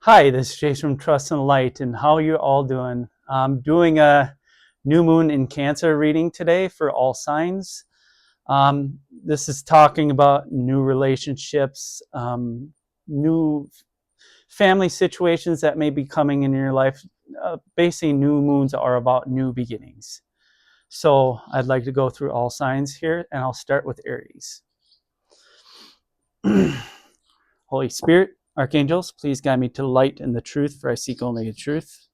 Hi, this is Jason from Trust and Light, and how are you all doing? I'm doing a new moon in Cancer reading today for all signs. This is talking about new relationships, new family situations that may be coming in your life. Basically, new moons are about new beginnings. So I'd like to go through all signs here, and I'll start with Aries. Holy Spirit, Archangels, please guide me to the light and the truth, for I seek only the truth.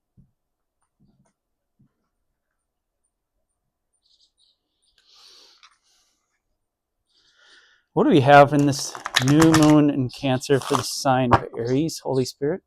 What do we have in this new moon in Cancer for the sign of Aries, Holy Spirit?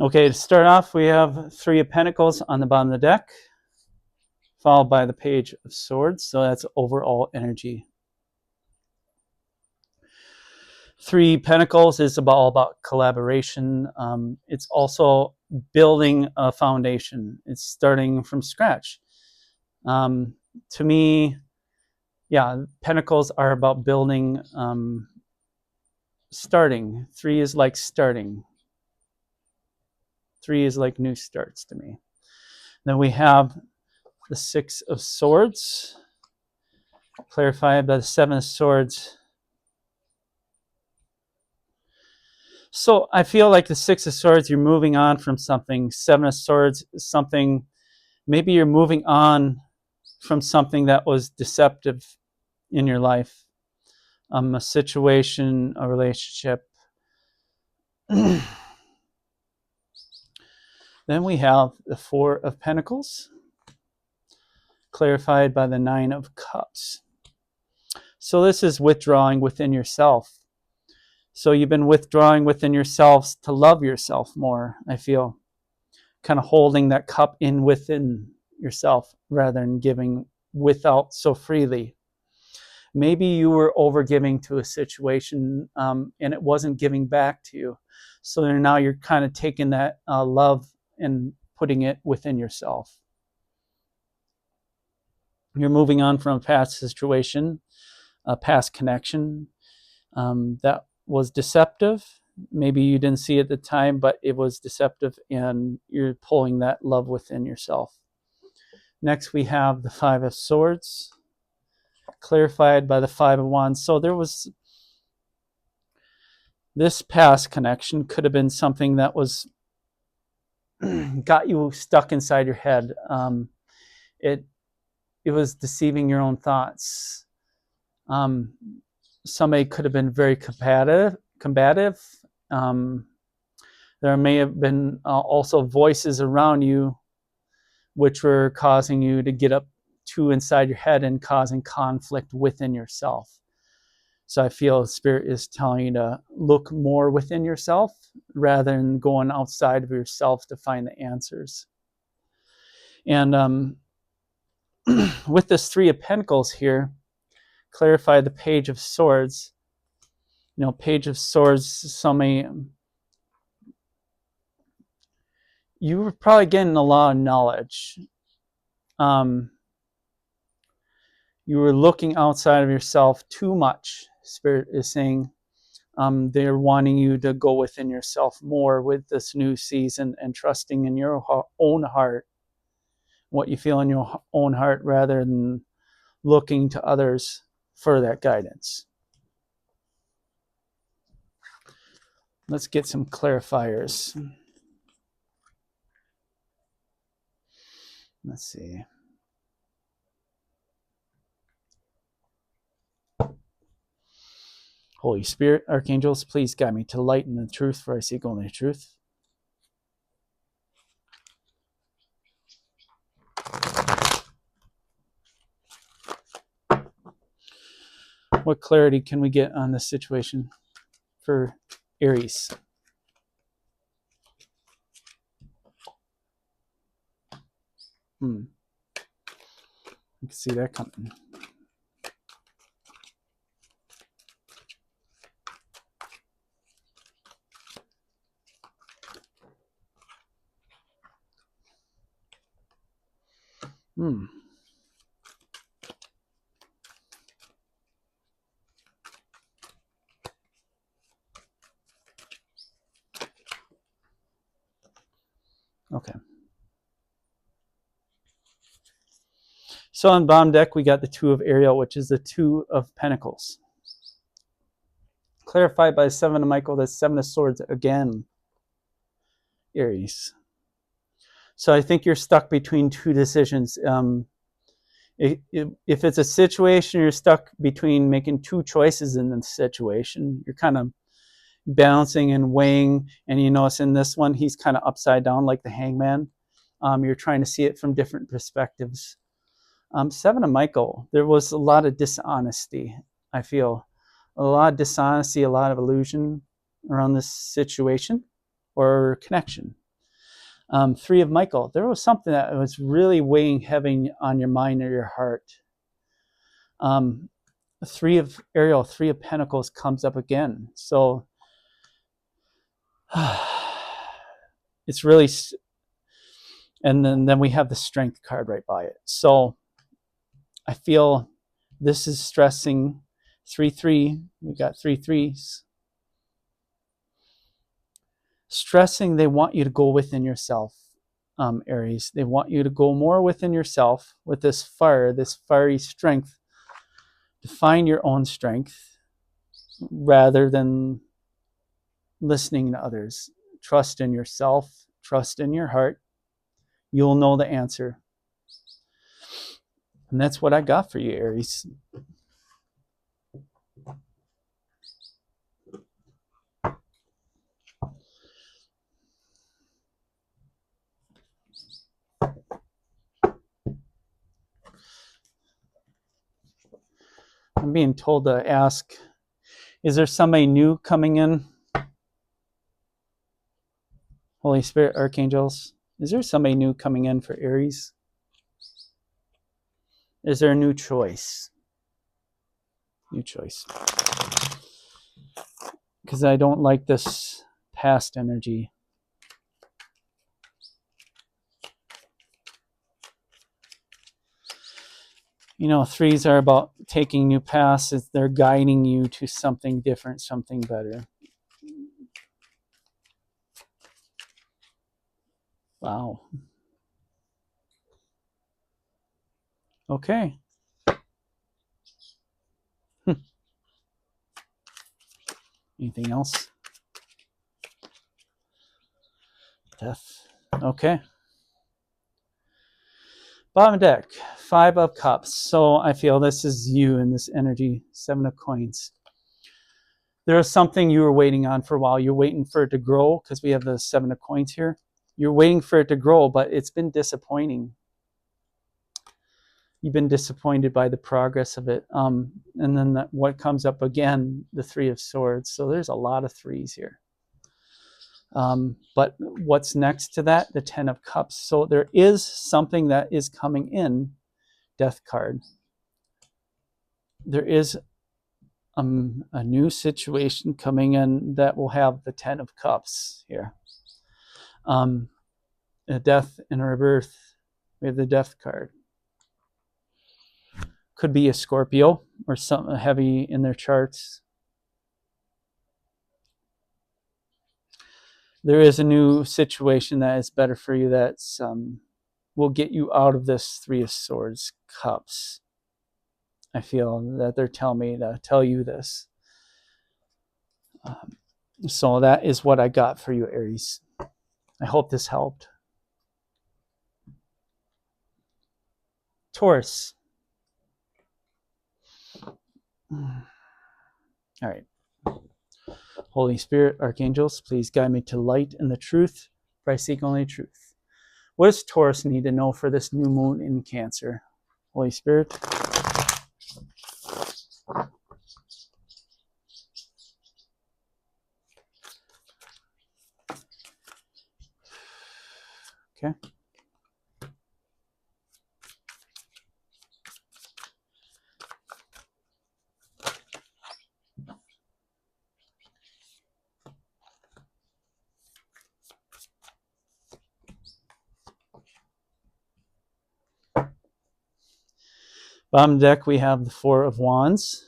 Okay, to start off, we have Three of Pentacles on the bottom of the deck, followed by the Page of Swords. So that's overall energy. Three Pentacles is all about collaboration. It's also building a foundation. It's starting from scratch. To me, yeah, Pentacles are about building, starting. Three is like starting. Three is like new starts to me. Then we have the Six of Swords, clarified by the Seven of Swords. So I feel like the Six of Swords, you're moving on from something. Seven of Swords, something, maybe you're moving on from something that was deceptive in your life. A situation, a relationship. Then we have the Four of Pentacles, clarified by the Nine of Cups. So this is withdrawing within yourself. So you've been withdrawing within yourselves to love yourself more, I feel. Kind of holding that cup in within yourself rather than giving without so freely. Maybe you were overgiving to a situation and it wasn't giving back to you. So now you're kind of taking that love and putting it within yourself. You're moving on from a past situation, a past connection that was deceptive. Maybe you didn't see it at the time, but it was deceptive, and you're pulling that love within yourself. Next, we have the Five of Swords, clarified by the Five of Wands. So there was this past connection could have been something that was got you stuck inside your head. It was deceiving your own thoughts. Somebody could have been very combative. There may have been also voices around you which were causing you to get up too inside your head and causing conflict within yourself. So I feel the Spirit is telling you to look more within yourself rather than going outside of yourself to find the answers. And with this Three of Pentacles here, clarify the Page of Swords. You know, Page of Swords, somebody, you were probably getting a lot of knowledge. You were looking outside of yourself too much, Spirit is saying. They're wanting you to go within yourself more with this new season and trusting in your own heart, what you feel in your own heart, rather than looking to others for that guidance. Let's get some clarifiers. Let's see. Holy Spirit, Archangels, please guide me to light and the truth, for I seek only the truth. What clarity can we get on this situation for Aries? You can see that coming. Okay. So on bottom deck, we got the Two of Ariel, which is the Two of Pentacles. Clarified by the Seven of Michael, the Seven of Swords again, Aries. So I think you're stuck between two decisions. If it's a situation, you're stuck between making two choices in the situation. You're kind of balancing and weighing, and you notice in this one, he's kind of upside down like the Hangman. You're trying to see it from different perspectives. Seven of Michael, there was a lot of dishonesty, I feel. A lot of dishonesty, a lot of illusion around this situation or connection. Three of Michael, there was something that was really weighing heavy on your mind or your heart. Three of Ariel, Three of Pentacles comes up again. So it's really, and then we have the Strength card right by it. So I feel this is stressing 3-3. We got 3 3s. Stressing they want you to go within yourself, Aries. They want you to go more within yourself with this fire, this fiery strength, to find your own strength rather than listening to others. Trust in yourself, trust in your heart. You'll know the answer. And that's what I got for you, Aries. I'm being told to ask, is there somebody new coming in? Holy Spirit, archangels, is there somebody new coming in for Aries? Is there a new choice? New choice. Because I don't like this past energy. You know, threes are about taking new paths. They're guiding you to something different, something better. Wow. Okay. Anything else? Death. Okay. Bottom deck, Five of Cups. So I feel this is you in this energy, Seven of Coins. There is something you were waiting on for a while. You're waiting for it to grow because we have the Seven of Coins here. You're waiting for it to grow, but it's been disappointing. You've been disappointed by the progress of it. And then what comes up again, the Three of Swords. So there's a lot of threes here. But what's next to that? The Ten of Cups. So there is something that is coming in, Death card. There is a new situation coming in that will have the Ten of Cups here. A death and a rebirth. We have the Death card. Could be a Scorpio or something heavy in their charts. There is a new situation that is better for you that's will get you out of this Three of Swords cups. I feel that they're telling me to tell you this. So that is what I got for you, Aries. I hope this helped. Taurus. All right. Holy Spirit, archangels, please guide me to light and the truth, for I seek only truth. What does Taurus need to know for this new moon in Cancer? Holy Spirit. Okay. Bottom deck, we have the Four of Wands,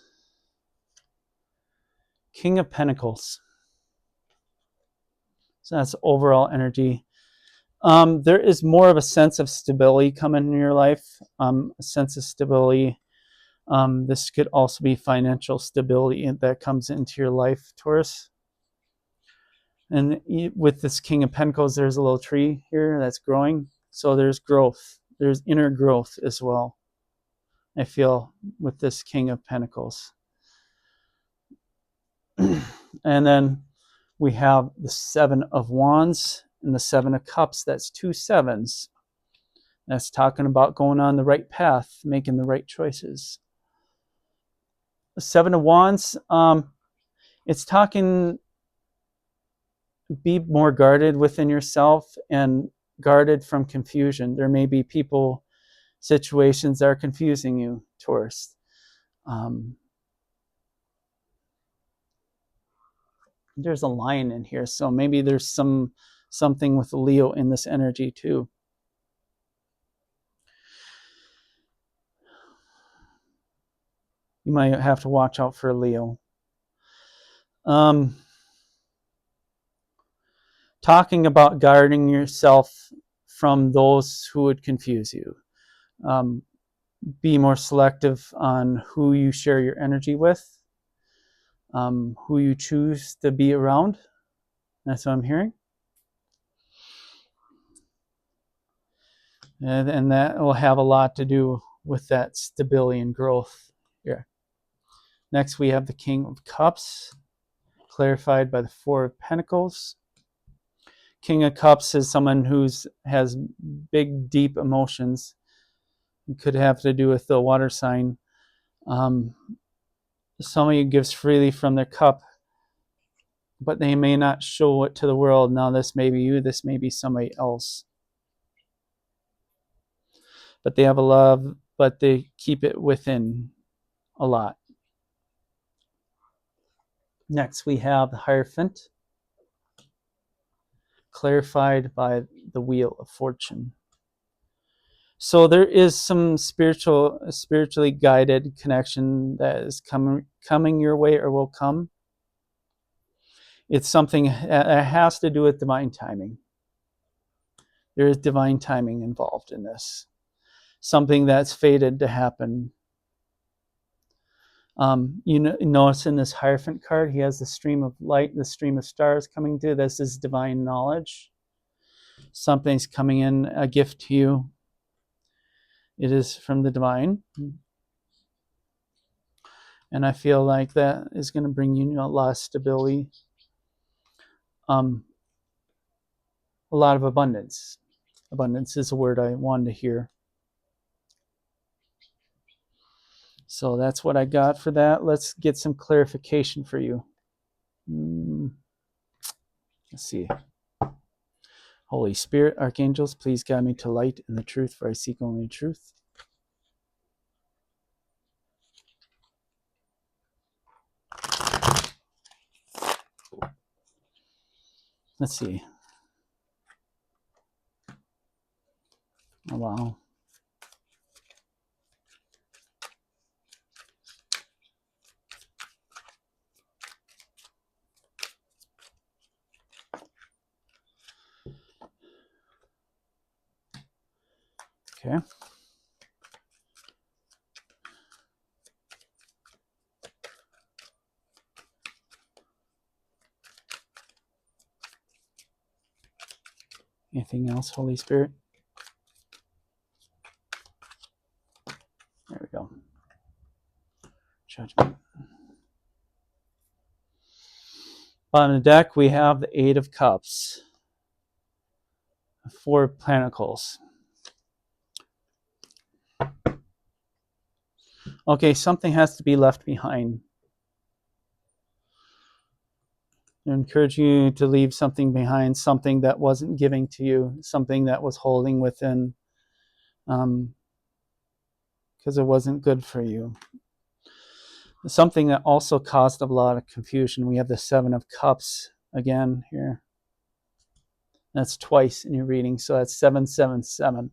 King of Pentacles. So that's overall energy. There is more of a sense of stability coming in your life, a sense of stability. This could also be financial stability that comes into your life, Taurus. And with this King of Pentacles, there's a little tree here that's growing. So there's growth. There's inner growth as well, I feel, with this King of Pentacles. And then we have the Seven of Wands and the Seven of Cups. That's two sevens. That's talking about going on the right path, making the right choices. The Seven of Wands, it's talking, be more guarded within yourself and guarded from confusion. There may be people, situations that are confusing you, Taurus. There's a lion in here, so maybe there's something with Leo in this energy too. You might have to watch out for Leo. Talking about guarding yourself from those who would confuse you. Be more selective on who you share your energy with, who you choose to be around. That's what I'm hearing. And that will have a lot to do with that stability and growth here. Next, we have the King of Cups, clarified by the Four of Pentacles. King of Cups is someone who has big, deep emotions. It could have to do with the water sign. Somebody gives freely from their cup, but they may not show it to the world. Now, this may be you, this may be somebody else. But they have a love, but they keep it within a lot. Next, we have the Hierophant, clarified by the Wheel of Fortune. So there is some spiritually guided connection that is coming your way or will come. It's something that has to do with divine timing. There is divine timing involved in this. Something that's fated to happen. Notice in this Hierophant card, he has the stream of light, the stream of stars coming through. This is divine knowledge. Something's coming in, a gift to you. It is from the divine. And I feel like that is going to bring you a lot of stability. A lot of abundance. Abundance is a word I wanted to hear. So that's what I got for that. Let's get some clarification for you. Let's see. Holy Spirit, archangels, please guide me to light and the truth, for I seek only truth. Let's see. Oh, wow. Okay. Anything else, Holy Spirit? There we go. Judgment. On the deck, we have the Eight of Cups. Four of Pentacles. Okay, something has to be left behind. I encourage you to leave something behind, something that wasn't giving to you, something that was holding within, because it wasn't good for you. Something that also caused a lot of confusion. We have the Seven of Cups again here. That's twice in your reading, so that's 777.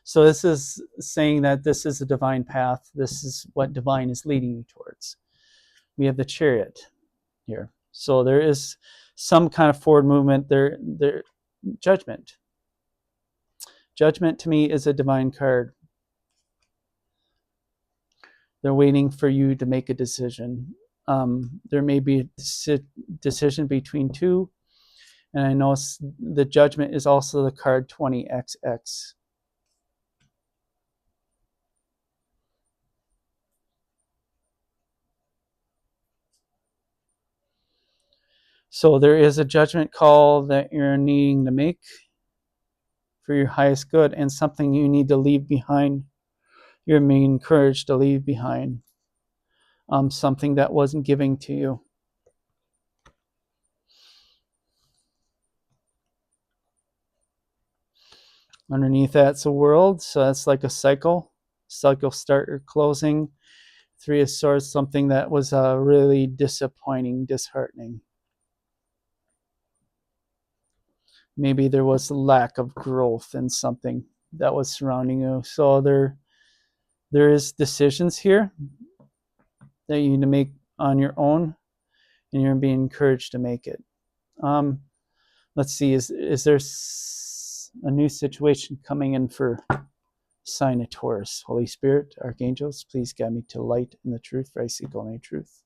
So this is saying that this is a divine path. This is what divine is leading you towards. We have the Chariot here. So there is some kind of forward movement. There, judgment. Judgment to me is a divine card. They're waiting for you to make a decision. There may be a decision between two. And I know the Judgment is also the card 20XX. So there is a judgment call that you're needing to make for your highest good, and something you need to leave behind. You're being encouraged to leave behind something that wasn't giving to you. Underneath that's a world, so that's like a cycle start or closing. Three of Swords, something that was really disappointing, disheartening. Maybe there was a lack of growth in something that was surrounding you. So there is decisions here that you need to make on your own, and you're being encouraged to make it. Let's see, is there a new situation coming in for sign of Taurus? Holy Spirit, archangels, please guide me to light and the truth, for I seek only truth.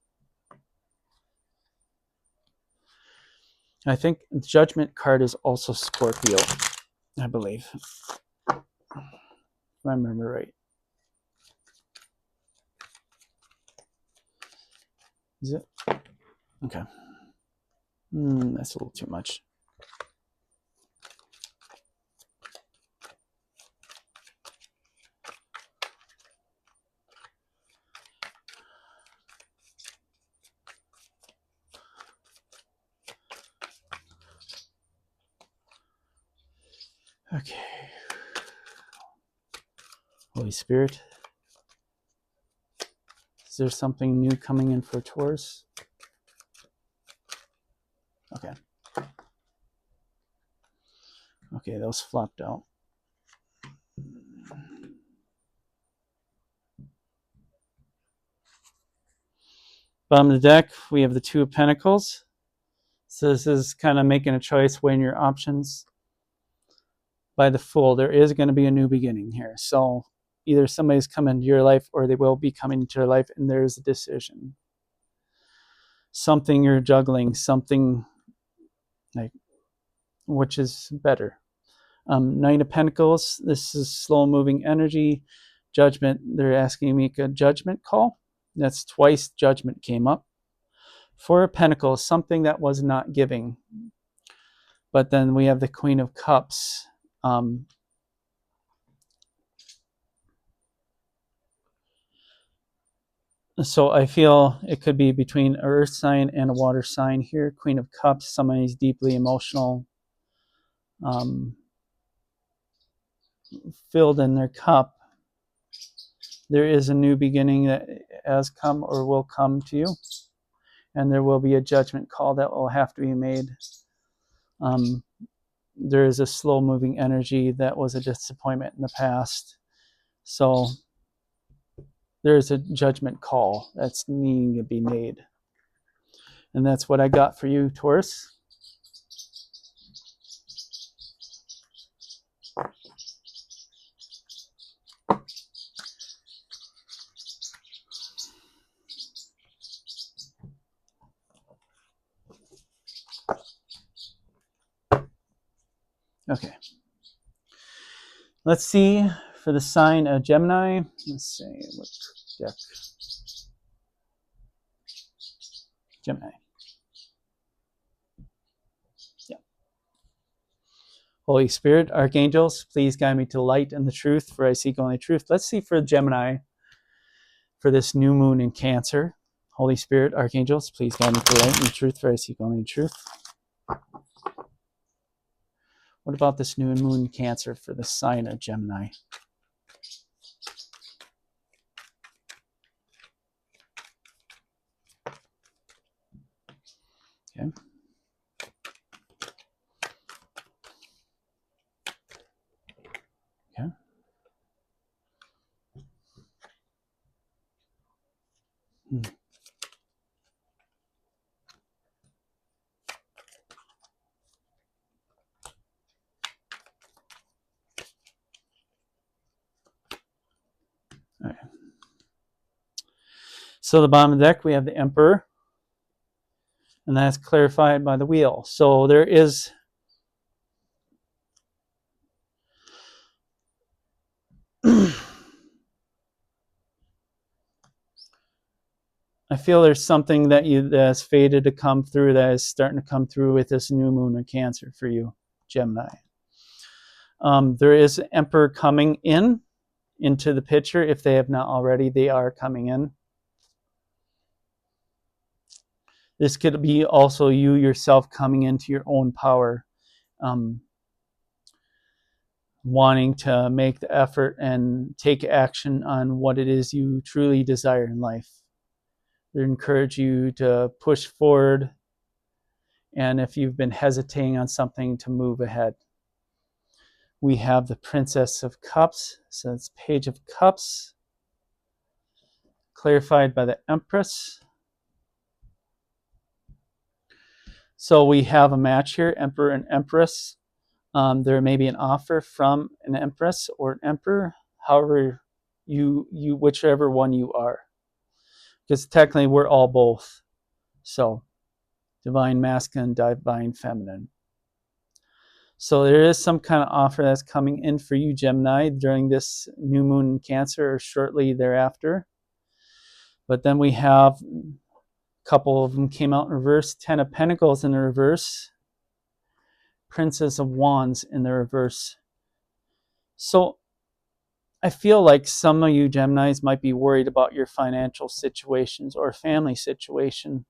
I think the Judgment card is also Scorpio, I believe, if I remember right. Is it? Okay. That's a little too much. Okay. Holy Spirit, is there something new coming in for Taurus? Okay. Okay, those flopped out. Bottom of the deck, we have the Two of Pentacles. So this is kind of making a choice, weighing your options. By the Fool, there is going to be a new beginning here. So either somebody's coming into your life or they will be coming into your life, and there's a decision. Something you're juggling, something like, which is better. Knight of Pentacles, this is slow moving energy. Judgment, they're asking you to make a judgment call. That's twice Judgment came up. Four of Pentacles, something that was not giving. But then we have the Queen of Cups. So I feel it could be between an earth sign and a water sign here. Queen of Cups, somebody's deeply emotional, filled in their cup. There is a new beginning that has come or will come to you, and there will be a judgment call that will have to be made. There is a slow moving energy that was a disappointment in the past. So there's a judgment call that's needing to be made. And that's what I got for you, Taurus. Okay. Let's see for the sign of Gemini. Let's see what deck. Gemini. Yeah. Holy Spirit, archangels, please guide me to light and the truth, for I seek only truth. Let's see for Gemini for this new moon in Cancer. Holy Spirit, archangels, please guide me to light and truth, for I seek only truth. What about this new moon Cancer for the sign of Gemini? Okay. Okay. All right. So the bottom of the deck, we have the Emperor, and that's clarified by the wheel. So there is I feel there's something that's fated to come through, that is starting to come through with this new moon in Cancer for you, Gemini. There is an Emperor coming into the picture. If they have not already, they are coming in. This could be also you yourself coming into your own power, wanting to make the effort and take action on what it is you truly desire in life. They encourage you to push forward, and if you've been hesitating on something, to move ahead. We have the Princess of Cups, so it's Page of Cups, clarified by the Empress. So we have a match here, Emperor and Empress. There may be an offer from an Empress or an Emperor, however whichever one you are. Because technically we're all both. So divine masculine, divine feminine. So there is some kind of offer that's coming in for you, Gemini, during this new moon in Cancer or shortly thereafter. But then we have a couple of them came out in reverse. 10 of Pentacles in the reverse. Princess of Wands in the reverse. So I feel like some of you Geminis might be worried about your financial situations or family situation.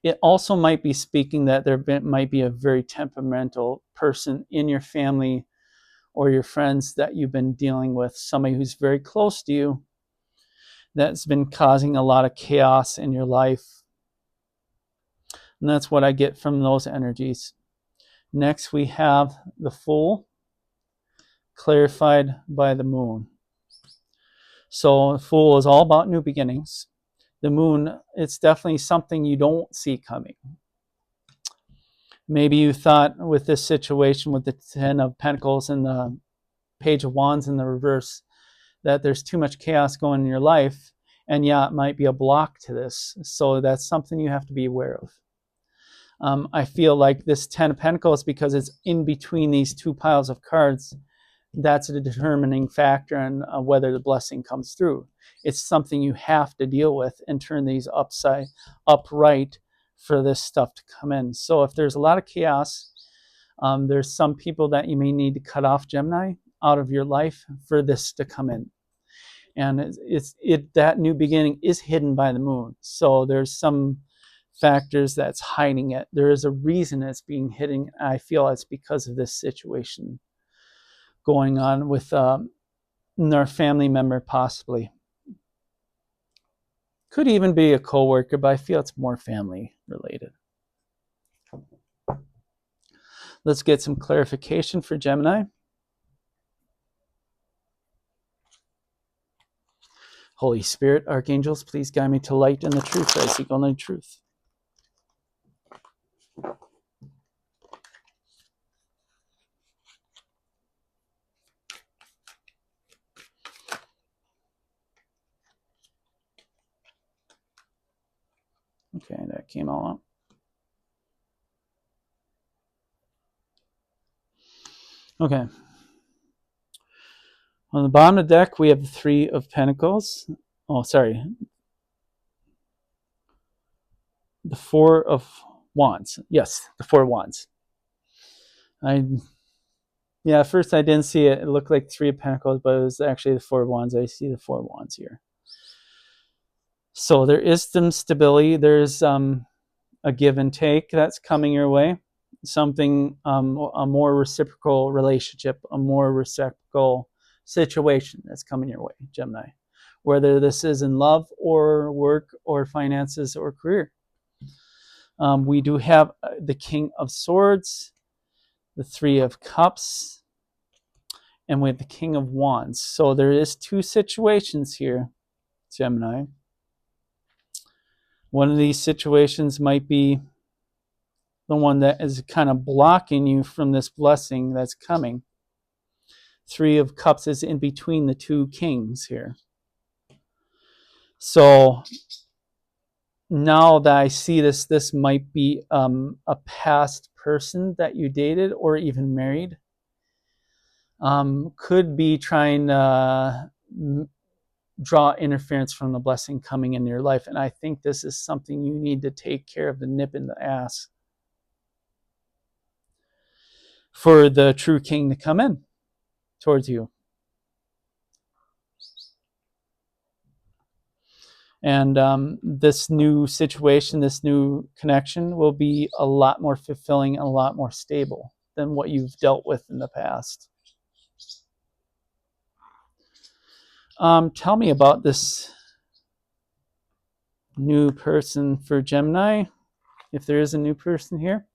It also might be speaking that might be a very temperamental person in your family or your friends that you've been dealing with, somebody who's very close to you that's been causing a lot of chaos in your life. And that's what I get from those energies. Next, we have the Fool, clarified by the Moon. So the Fool is all about new beginnings. The Moon, it's definitely something you don't see coming. Maybe you thought with this situation with the 10 of Pentacles and the Page of Wands in the reverse that there's too much chaos going in your life, and yeah, it might be a block to this. So that's something you have to be aware of. I feel like this 10 of Pentacles, because it's in between these two piles of cards, that's a determining factor on whether the blessing comes through. It's something you have to deal with and turn these upright for this stuff to come in. So if there's a lot of chaos, there's some people that you may need to cut off, Gemini, out of your life for this to come in. And that new beginning is hidden by the Moon. So there's some factors that's hiding it. There is a reason it's being hidden. I feel it's because of this situation going on with their family member, possibly. Could even be a co-worker, but I feel it's more family related. Let's get some clarification for Gemini. Holy Spirit, archangels, please guide me to light and the truth. I seek only truth. Okay, that came all up. Okay. On the bottom of the deck, we have the 3 of Pentacles. Oh, sorry. The 4 of Wands. Yes, the 4 of Wands. The Yeah, at first I didn't see it. It looked like 3 of Pentacles, but it was actually the 4 of Wands. I see the 4 of Wands here. So there is some stability. There's a give and take that's coming your way. Something, a more reciprocal relationship, a more reciprocal situation that's coming your way, Gemini. Whether this is in love or work or finances or career. We do have the King of Swords, the 3 of Cups, and we have the King of Wands. So there is 2 situations here, Gemini. One of these situations might be the one that is kind of blocking you from this blessing that's coming. 3 of Cups is in between the 2 kings here. So now that I see this, this might be a past person that you dated or even married. Could be trying to draw interference from the blessing coming in your life. And I think this is something you need to take care of, the nip in the ass, for the true king to come in towards you. And this new situation, this new connection will be a lot more fulfilling and a lot more stable than what you've dealt with in the past. Tell me about this new person for Gemini, if there is a new person here.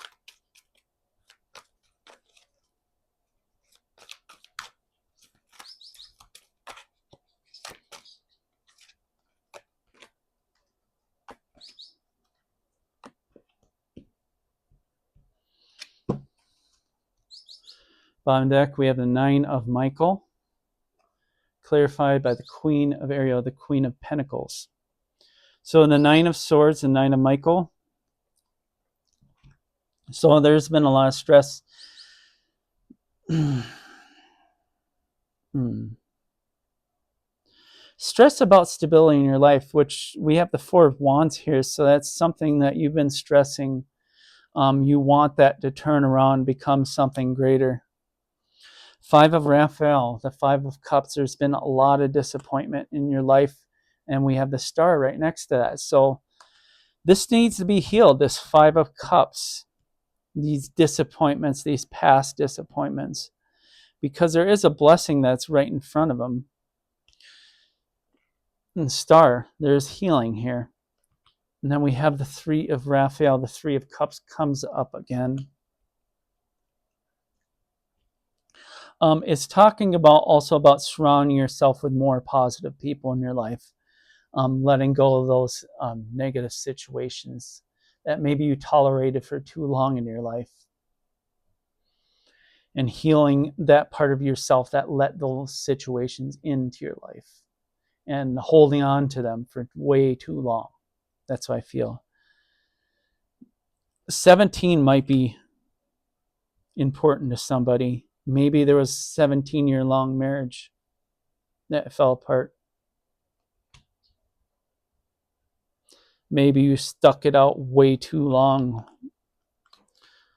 Bottom deck, we have the 9 of Michael, clarified by the Queen of Ariel, the Queen of Pentacles. So the 9 of Swords and 9 of Michael. So there's been a lot of stress. Stress about stability in your life, which we have the 4 of Wands here. So that's something that you've been stressing. You want that to turn around, become something greater. 5 of Raphael, the 5 of Cups. There's been a lot of disappointment in your life, and we have the Star right next to that. So this needs to be healed, this 5 of Cups, these disappointments, these past disappointments, because there is a blessing that's right in front of them. And the Star, there's healing here. And then we have the 3 of Raphael, the 3 of Cups comes up again. It's talking about also about surrounding yourself with more positive people in your life, letting go of those negative situations that maybe you tolerated for too long in your life, and healing that part of yourself that let those situations into your life and holding on to them for way too long. That's how I feel. 17 might be important to somebody. Maybe there was a 17-year-long marriage that fell apart. Maybe you stuck it out way too long.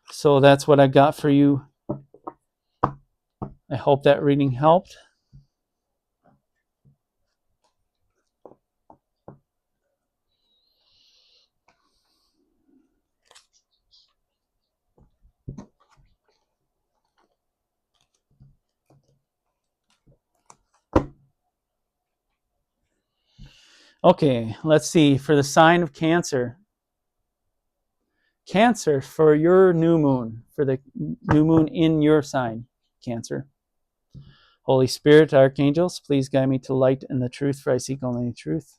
So that's what I got for you. I hope that reading helped. Okay, let's see. For the sign of Cancer. Cancer, for your new moon, for the new moon in your sign, Cancer. Holy Spirit, archangels, please guide me to light and the truth, for I seek only the truth.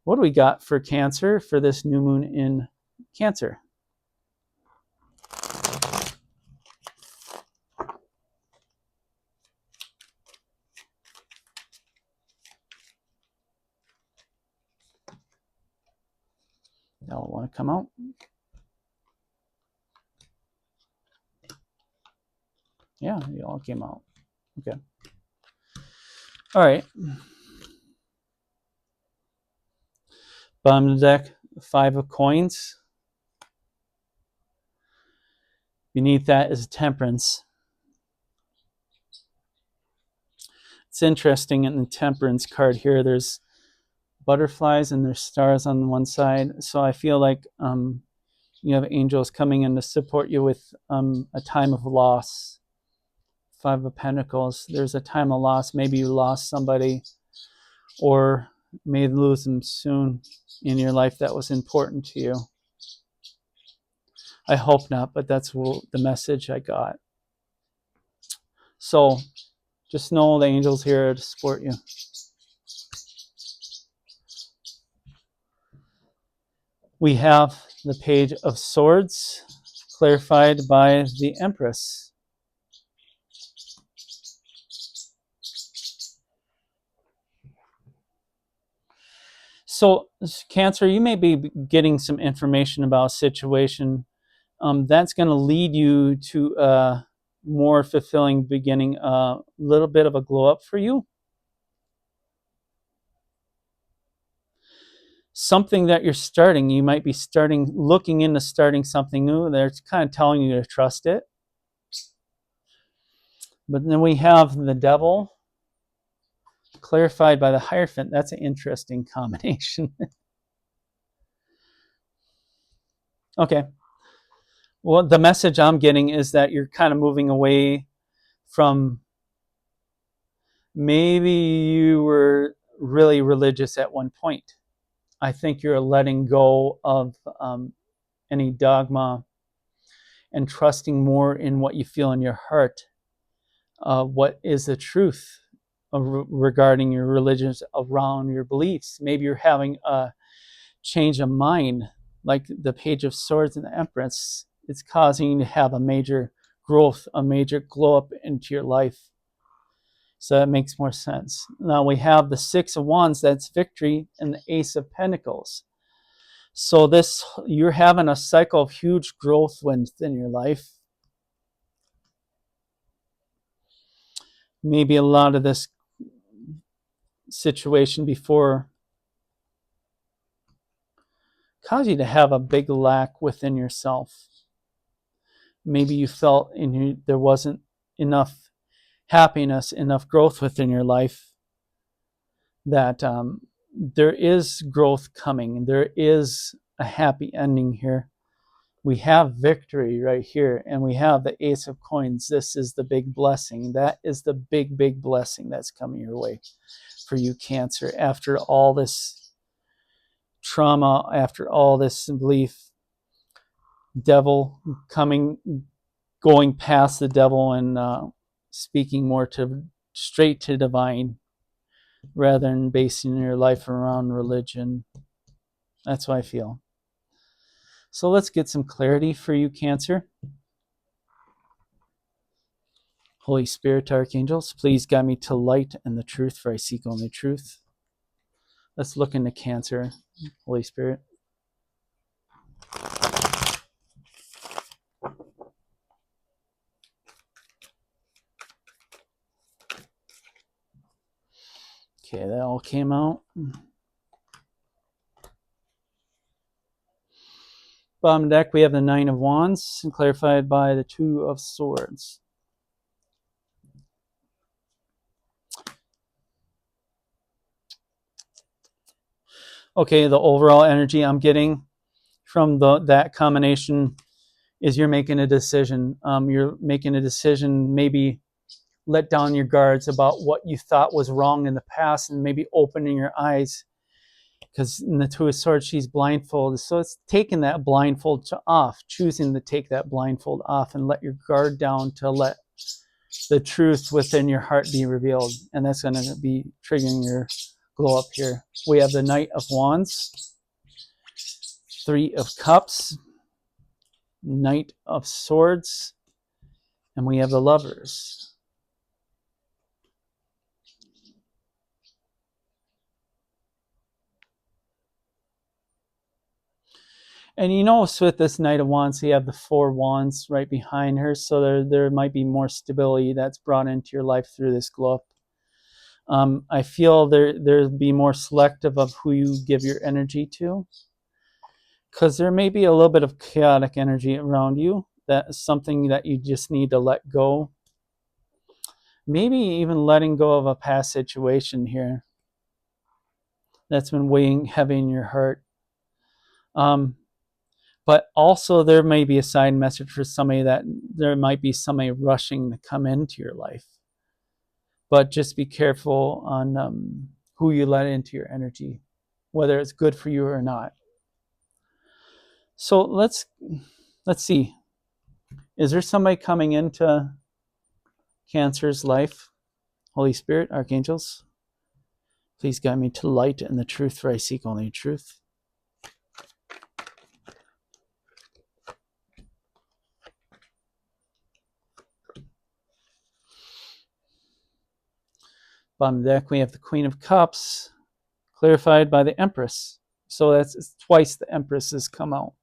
What do we got for Cancer for this new moon in Cancer? That will want to come out. Yeah, they all came out. Okay. All right. Bottom of the deck, 5 of Coins. Beneath that is Temperance. It's interesting in the Temperance card here, there's butterflies and there's stars on one side. So I feel like you have angels coming in to support you with a time of loss. Five of Pentacles. There's a time of loss. Maybe you lost somebody or may lose them soon in your life that was important to you. I hope not, but that's the message I got. So just know the angels here to support you. We have the Page of Swords, clarified by the Empress. So, Cancer, you may be getting some information about a situation that's going to lead you to a more fulfilling beginning, a little bit of a glow up for you. Something that you're starting, you might be looking into starting something new. They're kind of telling you to trust it. But then we have the Devil, clarified by the Hierophant. That's an interesting combination. Okay. Well, the message I'm getting is that you're kind of moving away from, maybe you were really religious at one point. I think you're letting go of any dogma and trusting more in what you feel in your heart. What is the truth regarding your religions, around your beliefs? Maybe you're having a change of mind, like the Page of Swords and the Empress. It's causing you to have a major growth, a major glow up into your life. So that makes more sense. Now we have the Six of Wands, that's victory, and the Ace of Pentacles. So you're having a cycle of huge growth within your life. Maybe a lot of this situation before caused you to have a big lack within yourself. Maybe you felt there wasn't enough happiness, enough growth within your life, that there is growth coming. There is a happy ending here. We have victory right here, and we have the Ace of Coins. This is the big blessing. That is the big, big blessing that's coming your way for you, Cancer. After all this trauma, after all this belief, Devil going past the Devil and speaking more straight to divine, rather than basing your life around religion. That's what I feel. So let's get some clarity for you, Cancer. Holy Spirit, Archangels, please guide me to light and the truth, for I seek only truth. Let's look into Cancer, Holy Spirit. Okay, that all came out. Bottom deck, we have the Nine of Wands, and clarified by the Two of Swords. Okay, the overall energy I'm getting from that combination is you're making a decision. You're making a decision, maybe let down your guards about what you thought was wrong in the past, and maybe opening your eyes, because in the Two of Swords, she's blindfolded. So it's taking that blindfold off, choosing to take that blindfold off and let your guard down to let the truth within your heart be revealed. And that's going to be triggering your glow up here. We have the Knight of Wands, Three of Cups, Knight of Swords, and we have the Lovers. And you know, so with this Knight of Wands, you have the Four Wands right behind her. So there might be more stability that's brought into your life through this glow up. I feel there'll be more selective of who you give your energy to, because there may be a little bit of chaotic energy around you. That is something that you just need to let go. Maybe even letting go of a past situation here that's been weighing heavy in your heart. But also there may be a side message for somebody that there might be somebody rushing to come into your life. But just be careful on who you let into your energy, whether it's good for you or not. So let's see. Is there somebody coming into Cancer's life? Holy Spirit, archangels, please guide me to light and the truth, for I seek only truth. Bottom of the deck, we have the Queen of Cups, clarified by the Empress. So that's twice the Empress has come out.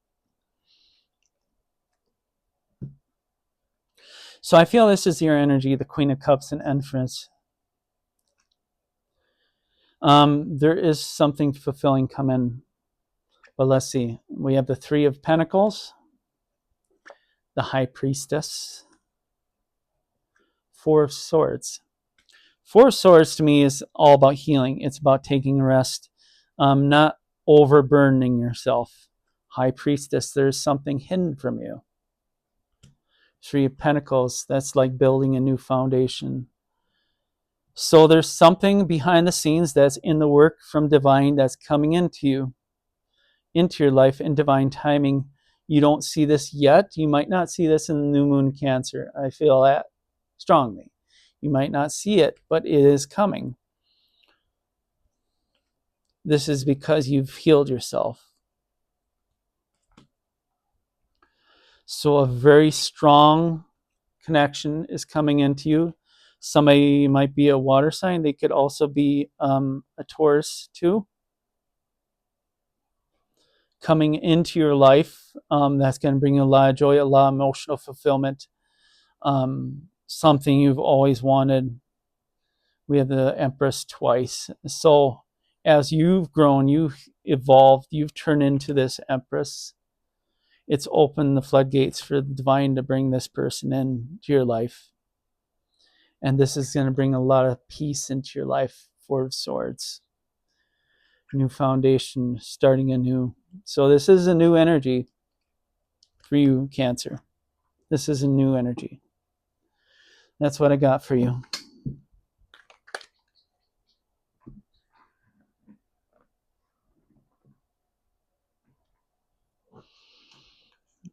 So I feel this is your energy, the Queen of Cups and Empress. There is something fulfilling coming. But let's see. We have the Three of Pentacles, the High Priestess, Four of Swords. Four of Swords to me is all about healing. It's about taking a rest, not overburdening yourself. High Priestess, there's something hidden from you. Three of Pentacles, that's like building a new foundation. So there's something behind the scenes that's in the work from divine that's coming into you, into your life in divine timing. You don't see this yet. You might not see this in the new moon Cancer. I feel that strongly. You might not see it, but it is coming. This is because you've healed yourself. So a very strong connection is coming into you. Somebody might be a water sign. They could also be a Taurus too. Coming into your life, that's going to bring you a lot of joy, a lot of emotional fulfillment. Something you've always wanted. We have the Empress twice. So as you've grown, you've evolved, you've turned into this Empress. It's opened the floodgates for the divine to bring this person into your life. And this is going to bring a lot of peace into your life. Four of Swords. New foundation, starting anew. So this is a new energy for you, Cancer. This is a new energy. That's what I got for you.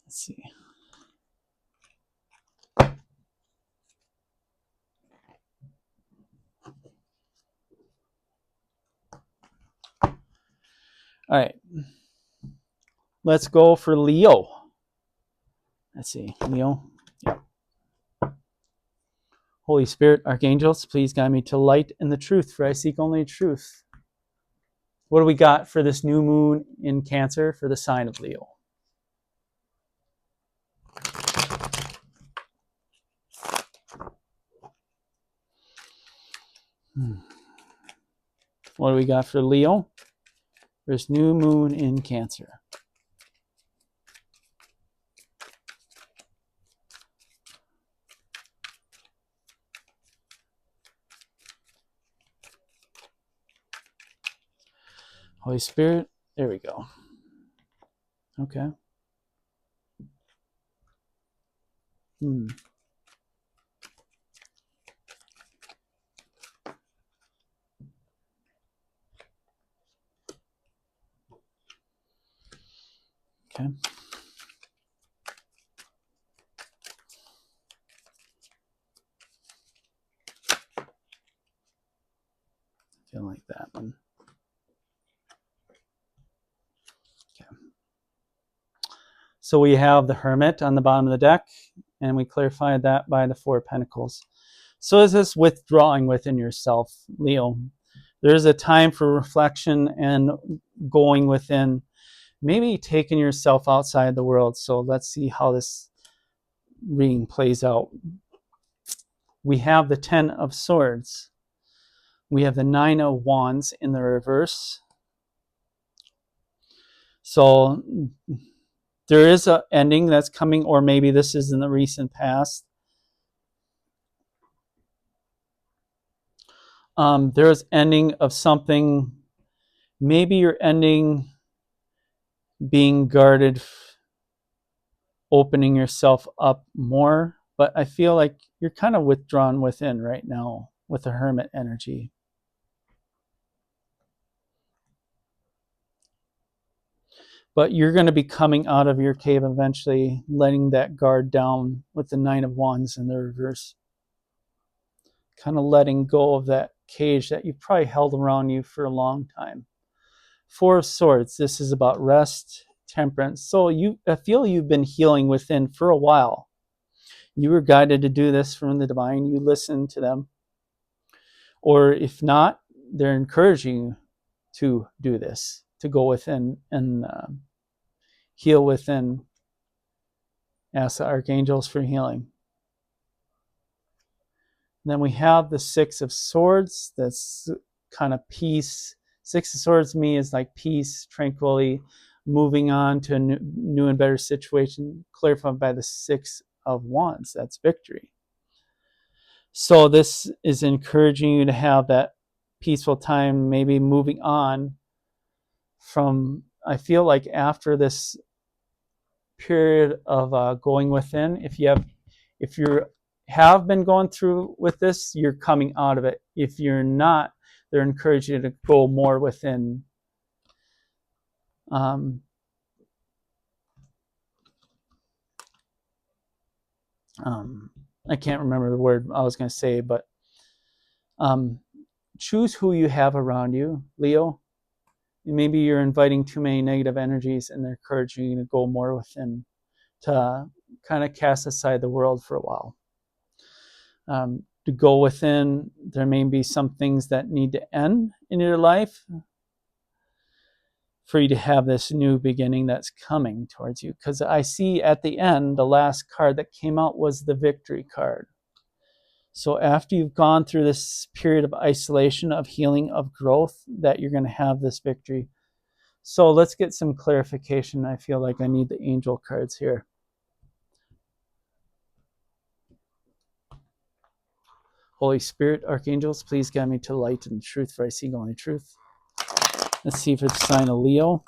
Let's see. All right. Let's go for Leo. Let's see. Leo. Yeah. Holy Spirit, archangels, please guide me to light and the truth, for I seek only truth. What do we got for this new moon in Cancer for the sign of Leo? What do we got for Leo? There's new moon in Cancer. Holy Spirit, there we go. Okay. Okay. Feel like that one. Okay. So we have the Hermit on the bottom of the deck, and we clarified that by the Four of Pentacles. So is this withdrawing within yourself, Leo? There is a time for reflection and going within, maybe taking yourself outside the world. So let's see how this reading plays out. We have the Ten of Swords. We have the Nine of Wands in the reverse. So there is an ending that's coming, or maybe this is in the recent past. There's ending of something. Maybe you're ending being guarded, opening yourself up more, but I feel like you're kind of withdrawn within right now with the Hermit energy. But you're going to be coming out of your cave eventually, letting that guard down with the Nine of Wands in the reverse. Kind of letting go of that cage that you probably held around you for a long time. Four of Swords, this is about rest, temperance. So I feel you've been healing within for a while. You were guided to do this from the divine. You listened to them. Or if not, they're encouraging you to do this, to go within and heal within. Ask the archangels for healing. And then we have the Six of Swords. That's kind of peace. Six of Swords to me is like peace, tranquility, moving on to a new and better situation, clarified by the Six of Wands. That's victory. So this is encouraging you to have that peaceful time, maybe moving on from, I feel like after this period of going within, if you have been going through with this, you're coming out of it. If you're not, they're encouraging you to go more within. I can't remember the word I was going to say, but choose who you have around you, Leo. Maybe you're inviting too many negative energies and they're encouraging you to go more within, to kind of cast aside the world for a while. To go within, there may be some things that need to end in your life for you to have this new beginning that's coming towards you. Because I see at the end, the last card that came out was the Victory card. So after you've gone through this period of isolation, of healing, of growth, that you're going to have this victory. So let's get some clarification. I feel like I need the angel cards here. Holy Spirit, archangels, please guide me to light and truth, for I seek only truth. Let's see if it's a sign of Leo.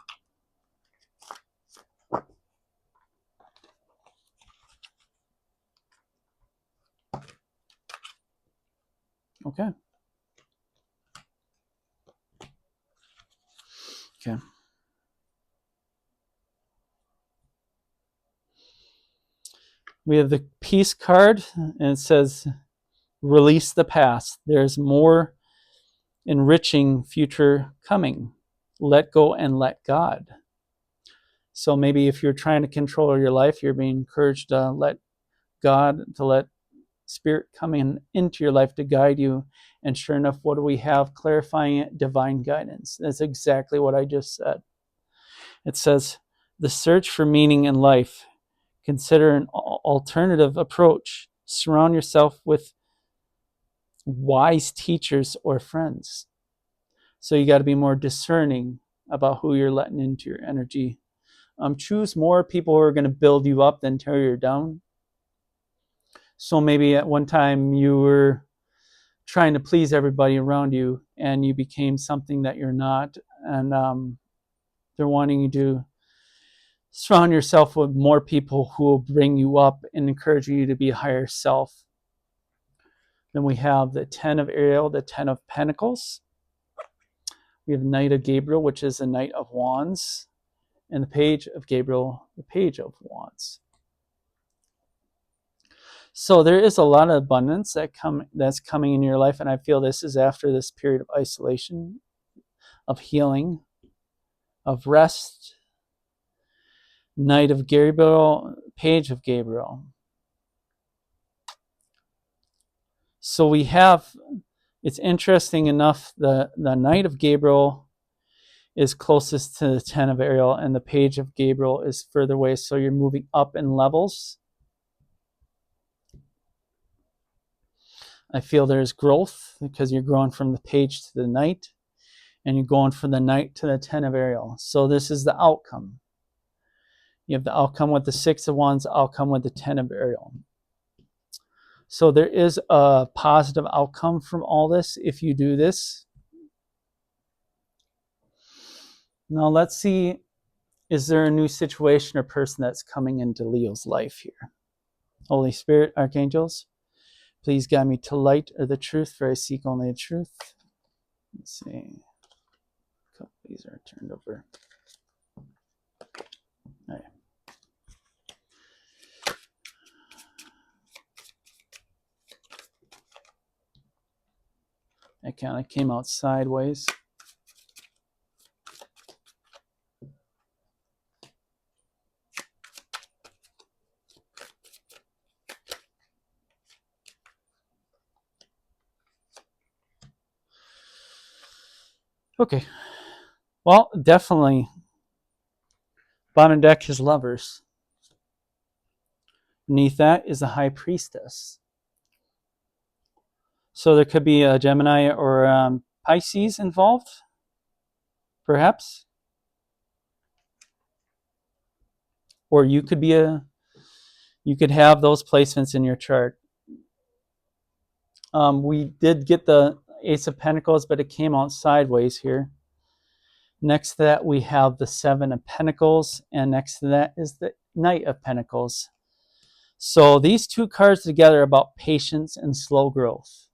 Okay. Okay. We have the Peace card, and it says, release the past. There's more enriching future coming. Let go and let God. So maybe if you're trying to control your life, you're being encouraged to let God, to let Spirit come into your life to guide you. And sure enough, what do we have? Clarifying it, divine guidance. That's exactly what I just said. It says, the search for meaning in life. Consider an alternative approach. Surround yourself with wise teachers or friends. So you got to be more discerning about who you're letting into your energy. Choose more people who are going to build you up than tear you down. So maybe at one time you were trying to please everybody around you and you became something that you're not. And they're wanting you to surround yourself with more people who will bring you up and encourage you to be a higher self. Then we have the Ten of Ariel, the Ten of Pentacles. We have Knight of Gabriel, which is the Knight of Wands. And the Page of Gabriel, the Page of Wands. So there is a lot of abundance that's coming in your life, and I feel this is after this period of isolation, of healing, of rest. Knight of Gabriel, Page of Gabriel. So we have, it's interesting enough, the Knight of Gabriel is closest to the Ten of Ariel, and the Page of Gabriel is further away, so you're moving up in levels. I feel there's growth because you're growing from the Page to the Knight, and you're going from the Knight to the Ten of Ariel. So this is the outcome. You have the outcome with the Six of Wands, outcome with the Ten of Ariel. So there is a positive outcome from all this if you do this. Now let's see, is there a new situation or person that's coming into Leo's life here? Holy Spirit, archangels, please guide me to light or the truth, for I seek only the truth. Let's see. A couple of these are turned over. All right. It kind of came out sideways. Okay. Well, definitely. Bottom deck is lovers. Beneath that is the high priestess. So there could be a Gemini or Pisces involved, perhaps. Or you could have those placements in your chart. We did get the Ace of Pentacles, but it came out sideways here. Next to that, we have the Seven of Pentacles, and next to that is the Knight of Pentacles. So these two cards together are about patience and slow growth,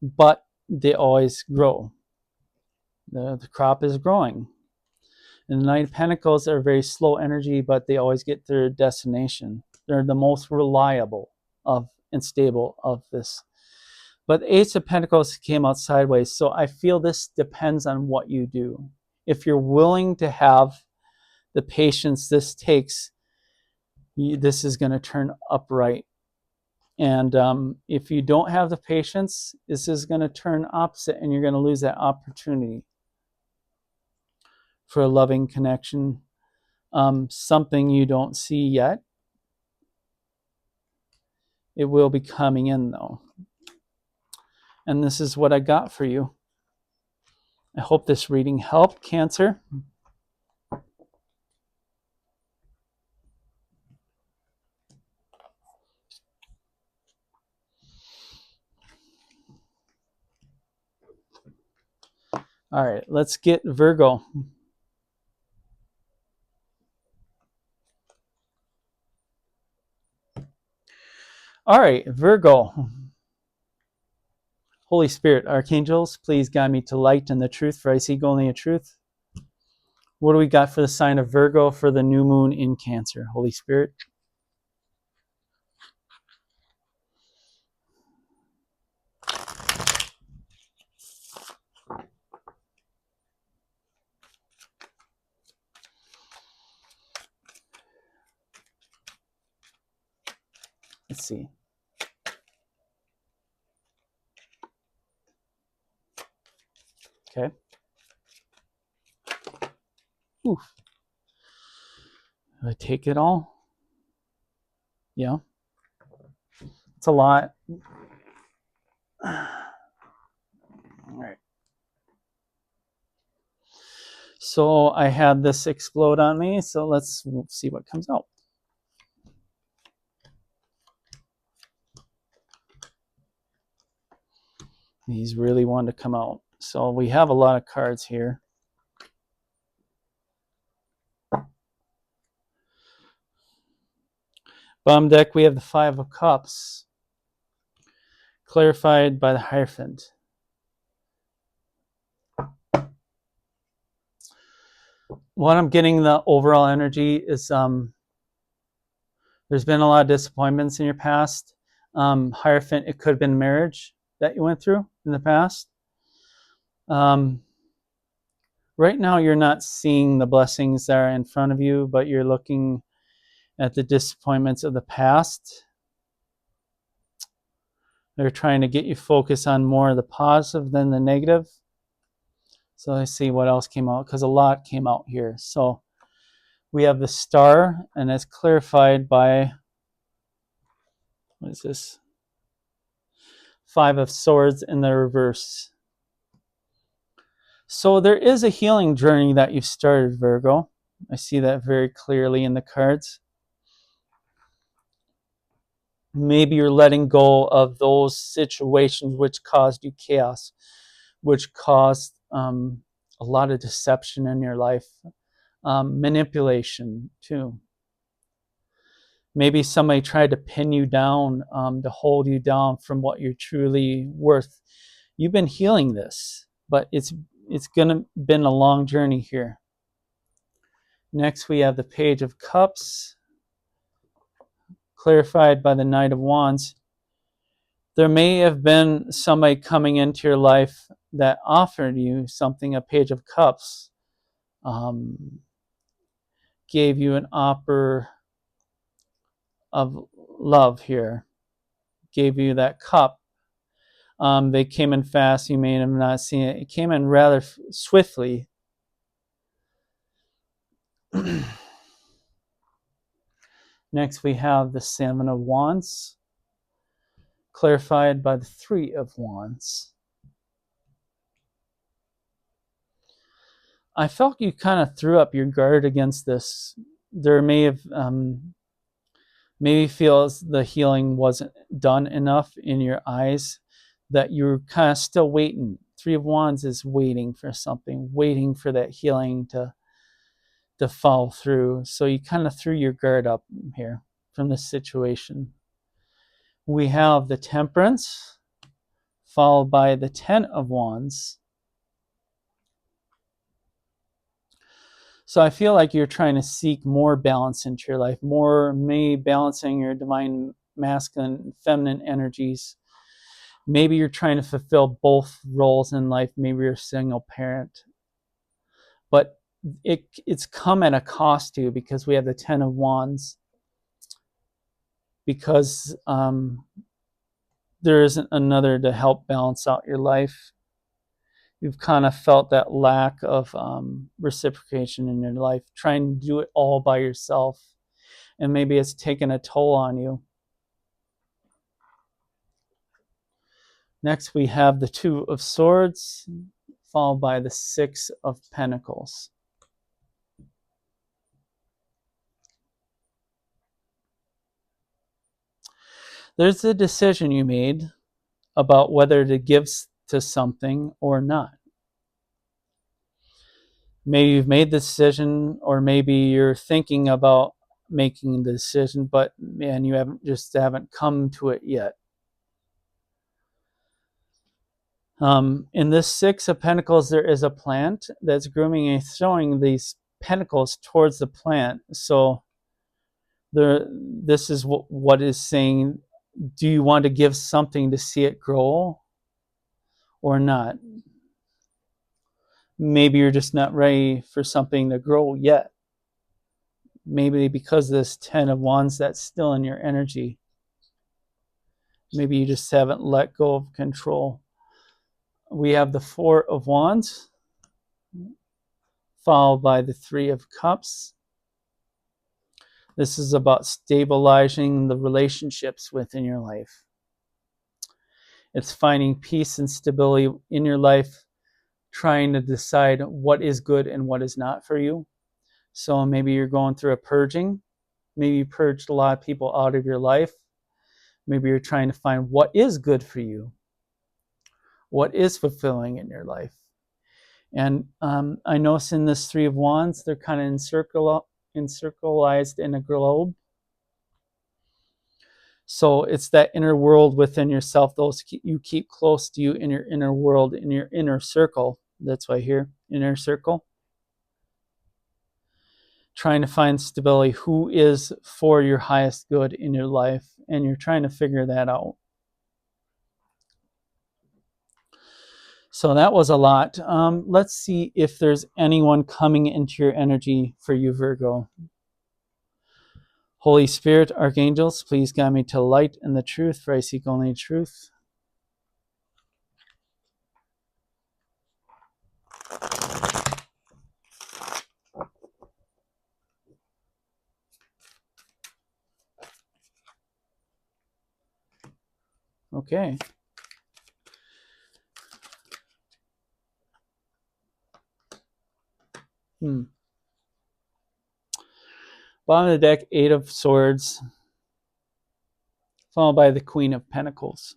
but they always grow. The crop is growing. And the Knight of Pentacles are very slow energy, but they always get their destination. They're the most reliable and stable of this. But the Ace of Pentacles came out sideways, so I feel this depends on what you do. If you're willing to have the patience this takes, this is going to turn upright. And if you don't have the patience, this is going to turn opposite, and you're going to lose that opportunity for a loving connection. Something you don't see yet. It will be coming in, though. And this is what I got for you. I hope this reading helped, Cancer. All right, let's get Virgo. All right, Virgo. Holy Spirit, archangels, please guide me to light and the truth, for I seek only a truth. What do we got for the sign of Virgo for the new moon in Cancer? Holy Spirit. Let's see. Okay. Ooh. Do I take it all? Yeah. It's a lot. All right. So I had this explode on me, so let's see what comes out. He's really wanted to come out. So we have a lot of cards here. Bottom deck, we have the Five of Cups, clarified by the Hierophant. What I'm getting the overall energy is there's been a lot of disappointments in your past. Hierophant, it could have been marriage that you went through in the past. Right now, you're not seeing the blessings that are in front of you, but you're looking at the disappointments of the past. They're trying to get you focused on more of the positive than the negative. So let's see what else came out, because a lot came out here. So we have the Star, and it's clarified by, what is this? Five of Swords in the reverse. So there is a healing journey that you've started, Virgo. I see that very clearly in the cards. Maybe you're letting go of those situations which caused you chaos, which caused a lot of deception in your life, manipulation too. Maybe somebody tried to pin you down, to hold you down from what you're truly worth. You've been healing this, but it's been a long journey here. Next, we have the Page of Cups, clarified by the Knight of Wands. There may have been somebody coming into your life that offered you something, a Page of Cups, gave you an offer of love here, gave you that cup. They came in fast. You may have not seen it. It came in rather swiftly. Next, we have the Seven of Wands, clarified by the Three of Wands. I felt you kind of threw up your guard against this. There may have maybe feels the healing wasn't done enough in your eyes, that you're kind of still waiting. Three of Wands is waiting for something, waiting for that healing to follow through. So you kind of threw your guard up here from this situation. We have the Temperance, followed by the Ten of Wands. So I feel like you're trying to seek more balance into your life, more maybe balancing your divine masculine and feminine energies. Maybe you're trying to fulfill both roles in life. Maybe you're a single parent. But it's come at a cost to you, because we have the Ten of Wands. Because there isn't another to help balance out your life. You've kind of felt that lack of reciprocation in your life, trying to do it all by yourself. And maybe it's taken a toll on you. Next, we have the Two of Swords, followed by the Six of Pentacles. There's a decision you made about whether to give to something or not. Maybe you've made the decision, or maybe you're thinking about making the decision, but man, you haven't come to it yet. In this Six of Pentacles, there is a plant that's grooming and showing these pentacles towards the plant. So this is what is saying, do you want to give something to see it grow or not? Maybe you're just not ready for something to grow yet. Maybe because of this Ten of Wands that's still in your energy. Maybe you just haven't let go of control. We have the Four of Wands, followed by the Three of Cups. This is about stabilizing the relationships within your life. It's finding peace and stability in your life, trying to decide what is good and what is not for you. So maybe you're going through a purging. Maybe you purged a lot of people out of your life. Maybe you're trying to find what is good for you, what is fulfilling in your life. And I notice in this Three of Wands, they're kind of encirclized in a globe. So it's that inner world within yourself, those you keep close to you in your inner world, in your inner circle. That's why here, inner circle. Trying to find stability, who is for your highest good in your life, and you're trying to figure that out. So that was a lot. Let's see if there's anyone coming into your energy for you, Virgo. Holy Spirit, archangels, please guide me to light and the truth, for I seek only truth. Okay. Bottom of the deck, Eight of Swords, followed by the Queen of Pentacles.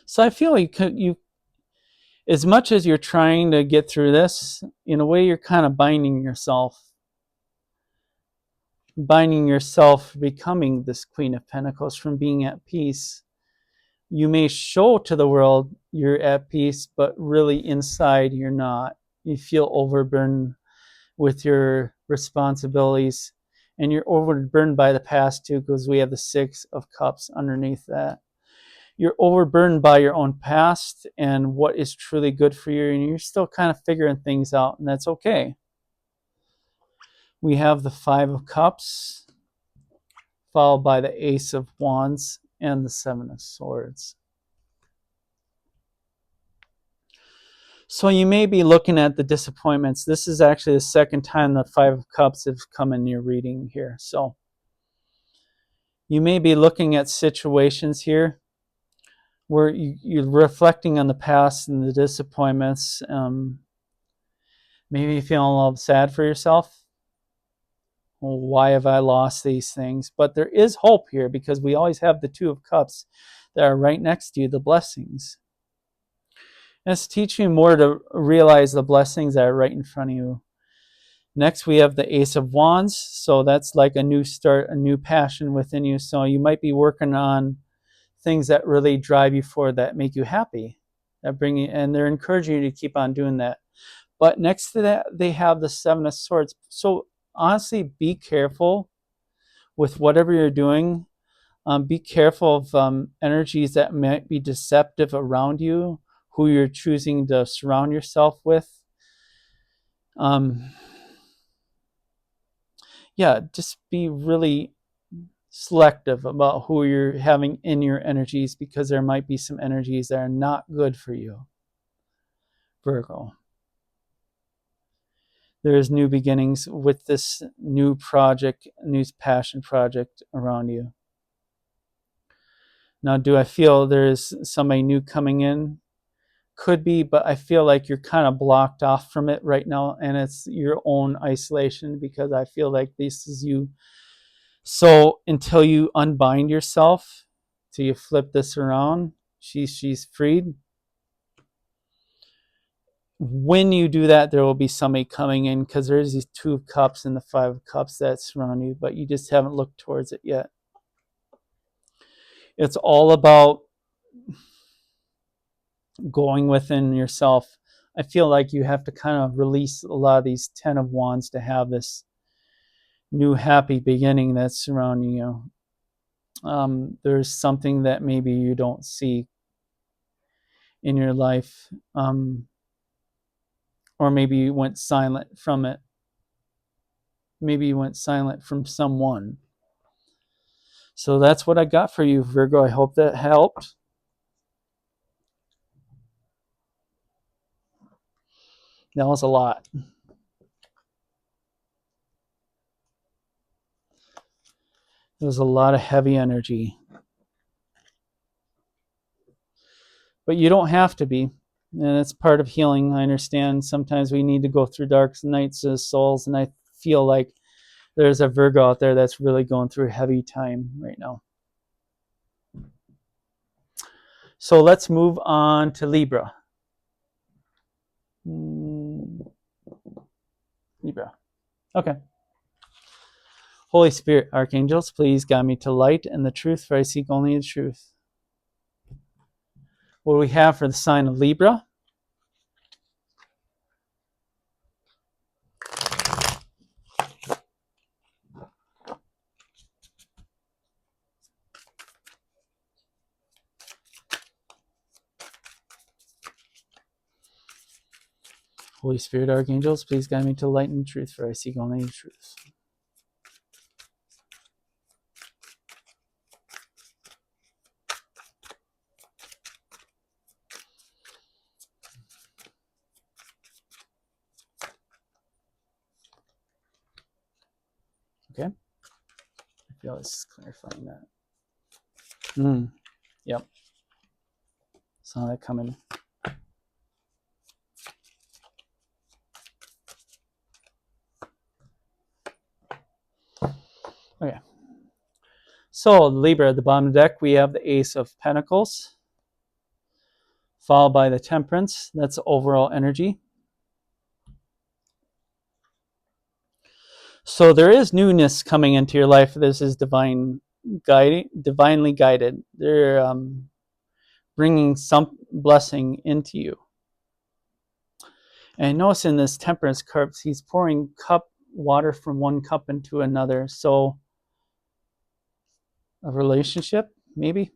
So I feel you, as much as you're trying to get through this, in a way you're kind of binding yourself becoming this Queen of Pentacles, from being at peace. You may show to the world you're at peace, but really inside you're not. You feel overburdened with your responsibilities, and you're overburdened by the past too, because we have the Six of Cups underneath that. You're overburdened by your own past and what is truly good for you, and you're still kind of figuring things out, and that's okay. We have the Five of Cups, followed by the Ace of Wands and the Seven of Swords. So you may be looking at the disappointments. This is actually the second time the Five of Cups have come in your reading here. So you may be looking at situations here where you're reflecting on the past and the disappointments. Maybe you're feeling a little sad for yourself. Well, why have I lost these things? But there is hope here, because we always have the Two of Cups that are right next to you, the blessings. And it's teaching you more to realize the blessings that are right in front of you. Next, we have the Ace of Wands. So that's like a new start, a new passion within you. So you might be working on things that really drive you forward, that make you happy, that bring you, and they're encouraging you to keep on doing that. But next to that, they have the Seven of Swords. So honestly, be careful with whatever you're doing. Be careful of energies that might be deceptive around you, who you're choosing to surround yourself with. Yeah, just be really selective about who you're having in your energies, because there might be some energies that are not good for you, Virgo. There is new beginnings with this new project, new passion project around you. Now, do I feel there is somebody new coming in? Could be, but I feel like you're kind of blocked off from it right now, and it's your own isolation, because I feel like this is you. So until you unbind yourself, till you flip this around, she's freed. When you do that, there will be somebody coming in, because there's these Two of Cups and the Five of Cups that surround you, but you just haven't looked towards it yet. It's all about going within yourself. I feel like you have to kind of release a lot of these Ten of Wands to have this new happy beginning that's surrounding you. There's something that maybe you don't see in your life, or maybe you went silent from it. Maybe you went silent from someone. So that's what I got for you, Virgo. I hope that helped. That was a lot. There's a lot of heavy energy. But you don't have to be. And it's part of healing. I understand sometimes we need to go through dark nights as souls, and I feel like there's a Virgo out there that's really going through a heavy time right now. So let's move on to Libra. Libra. Okay. Holy Spirit, archangels, please guide me to light and the truth, for I seek only the truth. What do we have for the sign of Libra? Holy Spirit, archangels, please guide me to light and truth, for I seek only the truth. Okay. I feel it's clarifying that. Yep. Saw that coming. Okay. So Libra, at the bottom of the deck, we have the Ace of Pentacles, followed by the Temperance. That's overall energy. So there is newness coming into your life. This is divinely guided. They're bringing some blessing into you. And notice in this Temperance card, he's pouring water from one cup into another. So a relationship, maybe.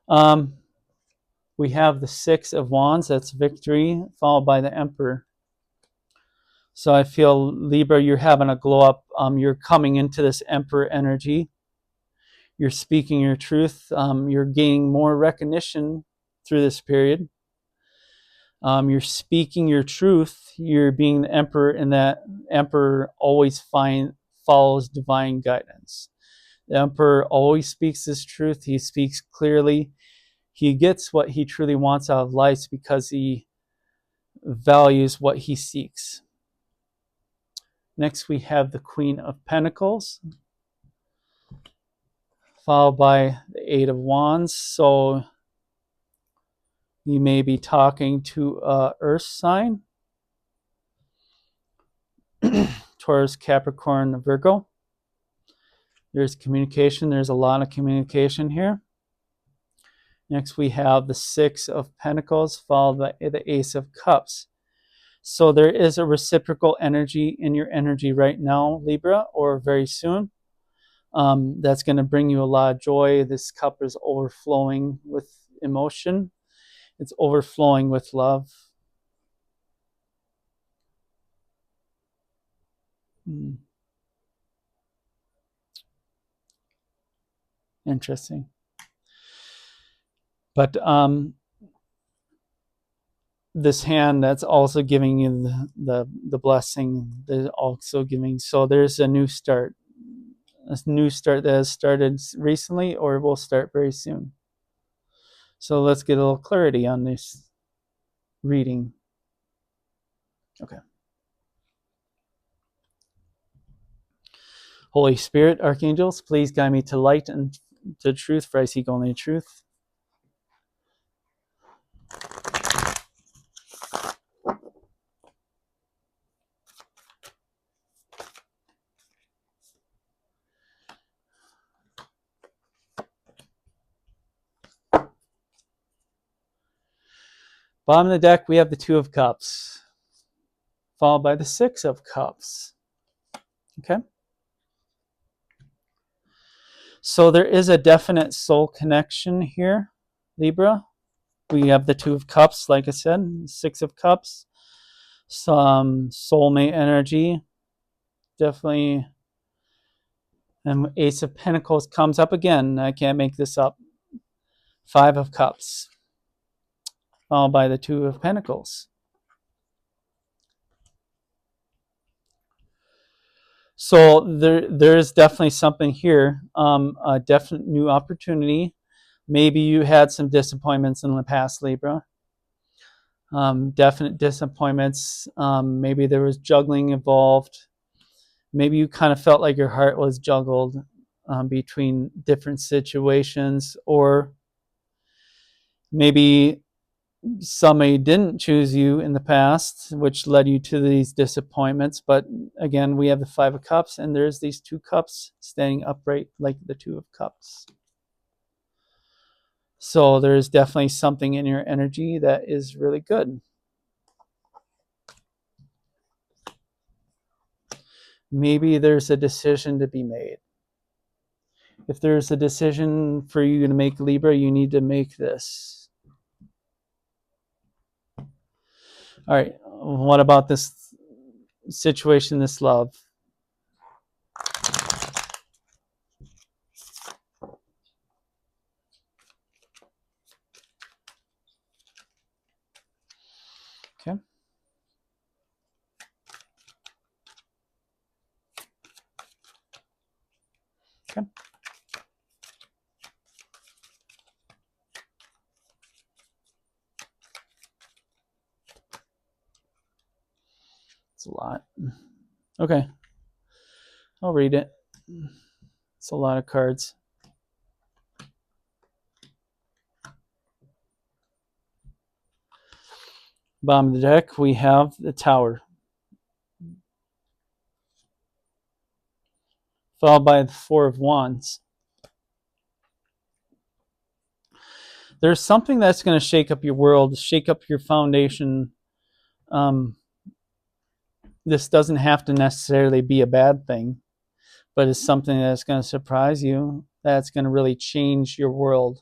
We have the Six of Wands. That's victory, followed by the Emperor. So I feel, Libra, you're having a glow up. You're coming into this Emperor energy. You're speaking your truth. You're gaining more recognition through this period. You're speaking your truth. You're being the Emperor, and that Emperor always follows divine guidance. The Emperor always speaks his truth. He speaks clearly. He gets what he truly wants out of life because he values what he seeks. Next, we have the Queen of Pentacles, followed by the Eight of Wands. So you may be talking to an earth sign, Taurus, Capricorn, Virgo. There's communication. There's a lot of communication here. Next, we have the Six of Pentacles, followed by the Ace of Cups. So there is a reciprocal energy in your energy right now, Libra, or very soon. That's going to bring you a lot of joy. This cup is overflowing with emotion. It's overflowing with love. Interesting. But this hand that's also giving you the blessing, they're also giving. So there's a new start. A new start that has started recently or will start very soon. So let's get a little clarity on this reading. Okay. Holy Spirit, archangels, please guide me to light and to truth, for I seek only truth. Bottom of the deck, we have the Two of Cups, followed by the Six of Cups. Okay? So there is a definite soul connection here, Libra. We have the Two of Cups, like I said, Six of Cups, some soulmate energy, definitely. And Ace of Pentacles comes up again. I can't make this up. Five of Cups, followed by the Two of Pentacles. So there is definitely something here, a definite new opportunity. Maybe you had some disappointments in the past, Libra. Definite disappointments. Maybe there was juggling involved. Maybe you kind of felt like your heart was juggled between different situations, or maybe somebody didn't choose you in the past, which led you to these disappointments. But again, we have the Five of Cups, and there's these two cups standing upright like the Two of Cups. So there's definitely something in your energy that is really good. Maybe there's a decision to be made. If there's a decision for you to make, Libra, you need to make this. All right, what about this situation, this love? Okay. Okay. It's a lot. Okay. I'll read it. It's a lot of cards. Bottom of the deck, we have the Tower, followed by the Four of Wands. There's something that's going to shake up your world, shake up your foundation. This doesn't have to necessarily be a bad thing, but it's something that's going to surprise you, that's going to really change your world.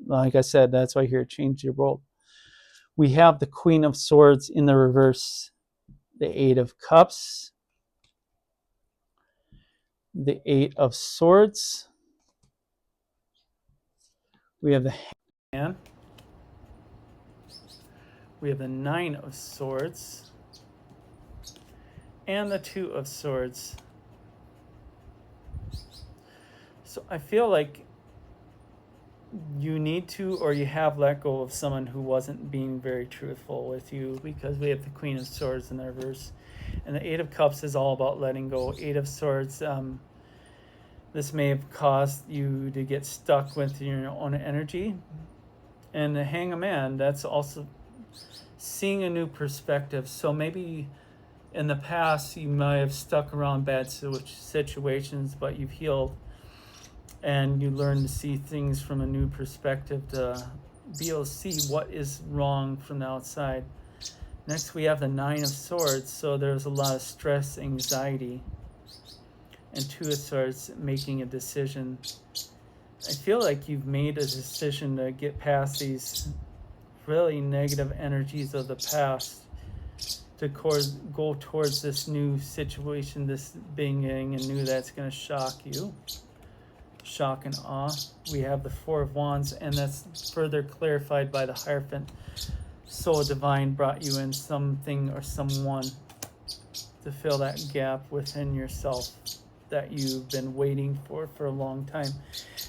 Like I said, that's why here, change your world. We have the Queen of Swords in the reverse, the Eight of Cups, the Eight of Swords. We have the Hangman. We have the Nine of Swords and the Two of Swords. So I feel like you need to, or you have let go of someone who wasn't being very truthful with you, because we have the Queen of Swords in the reverse. And the Eight of Cups is all about letting go. Eight of Swords, this may have caused you to get stuck with your own energy. And the Hangman, that's also seeing a new perspective. So maybe in the past you might have stuck around bad situations, but you've healed and you learn to see things from a new perspective, to be able to see what is wrong from the outside. Next, we have the Nine of Swords. So there's a lot of stress, anxiety. And Two of Swords, making a decision. I feel like you've made a decision to get past these really negative energies of the past, to go towards this new situation, this being anew that's going to shock you. Shock and awe. We have the Four of Wands, and that's further clarified by the Hierophant. So divine brought you in something or someone to fill that gap within yourself that you've been waiting for a long time.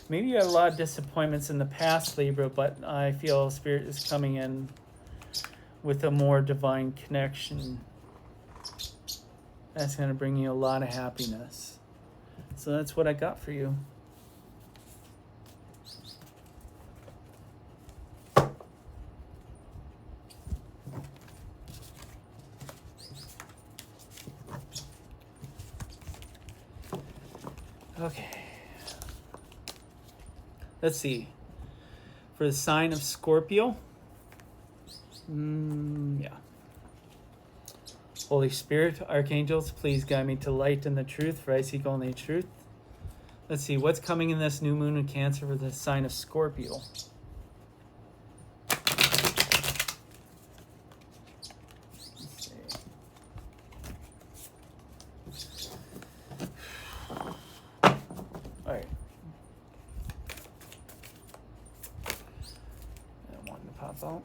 Maybe you had a lot of disappointments in the past, Libra, but I feel Spirit is coming in with a more divine connection that's going to bring you a lot of happiness. So that's what I got for you. Okay. Let's see. For the sign of Scorpio. Yeah. Holy Spirit, archangels, please guide me to light and the truth, for I seek only truth. Let's see. What's coming in this new moon in Cancer for the sign of Scorpio? Out.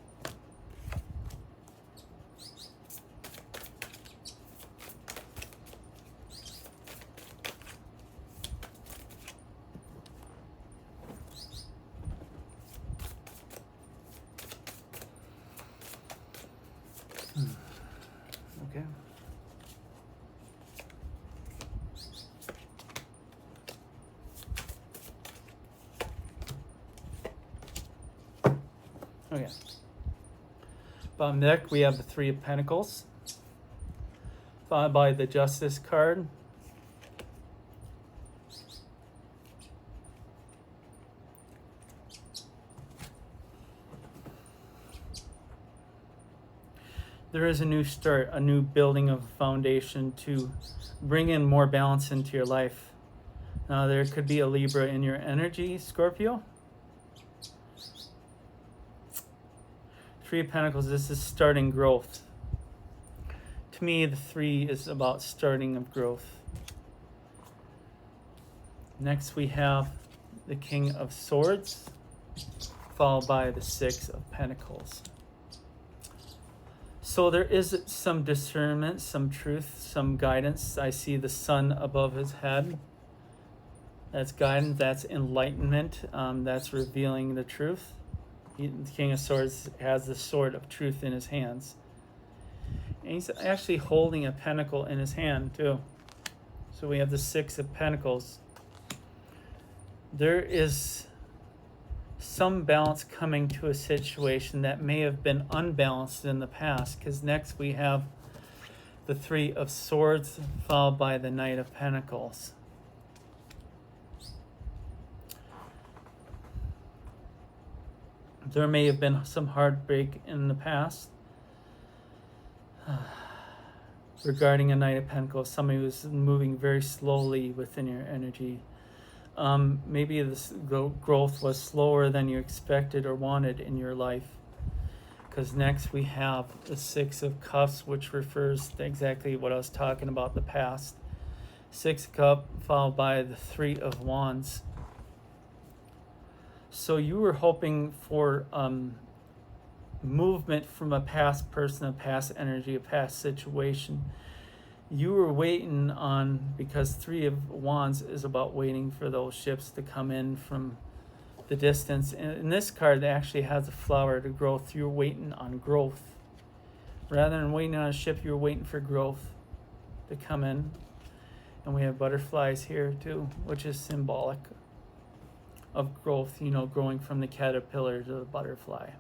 Okay. Okay. Bottom deck, we have the Three of Pentacles, followed by the Justice card. There is a new start, a new building of a foundation to bring in more balance into your life. Now, there could be a Libra in your energy, Scorpio. Three of Pentacles, this is starting growth. To me, the three is about starting of growth. Next, we have the King of Swords, followed by the Six of Pentacles. So there is some discernment, some truth, some guidance. I see the sun above his head. That's guidance, that's enlightenment, that's revealing the truth. The King of Swords has the sword of truth in his hands. And he's actually holding a pentacle in his hand, too. So we have the Six of Pentacles. there is some balance coming to a situation that may have been unbalanced in the past, because next we have the Three of Swords followed by the Knight of Pentacles. There may have been some heartbreak in the past regarding a Knight of Pentacles. Somebody was moving very slowly within your energy. Maybe this growth was slower than you expected or wanted in your life. Because next we have the Six of Cups, which refers to exactly what I was talking about, the past. Six of Cups followed by the Three of Wands. So you were hoping for movement from a past person, a past energy, a past situation. You were waiting on, because Three of Wands is about waiting for those ships to come in from the distance. And in this card, it actually has a flower to grow. You're waiting on growth. Rather than waiting on a ship, you're waiting for growth to come in. And we have butterflies here too, which is symbolic of growth, you know, growing from the caterpillar to the butterfly.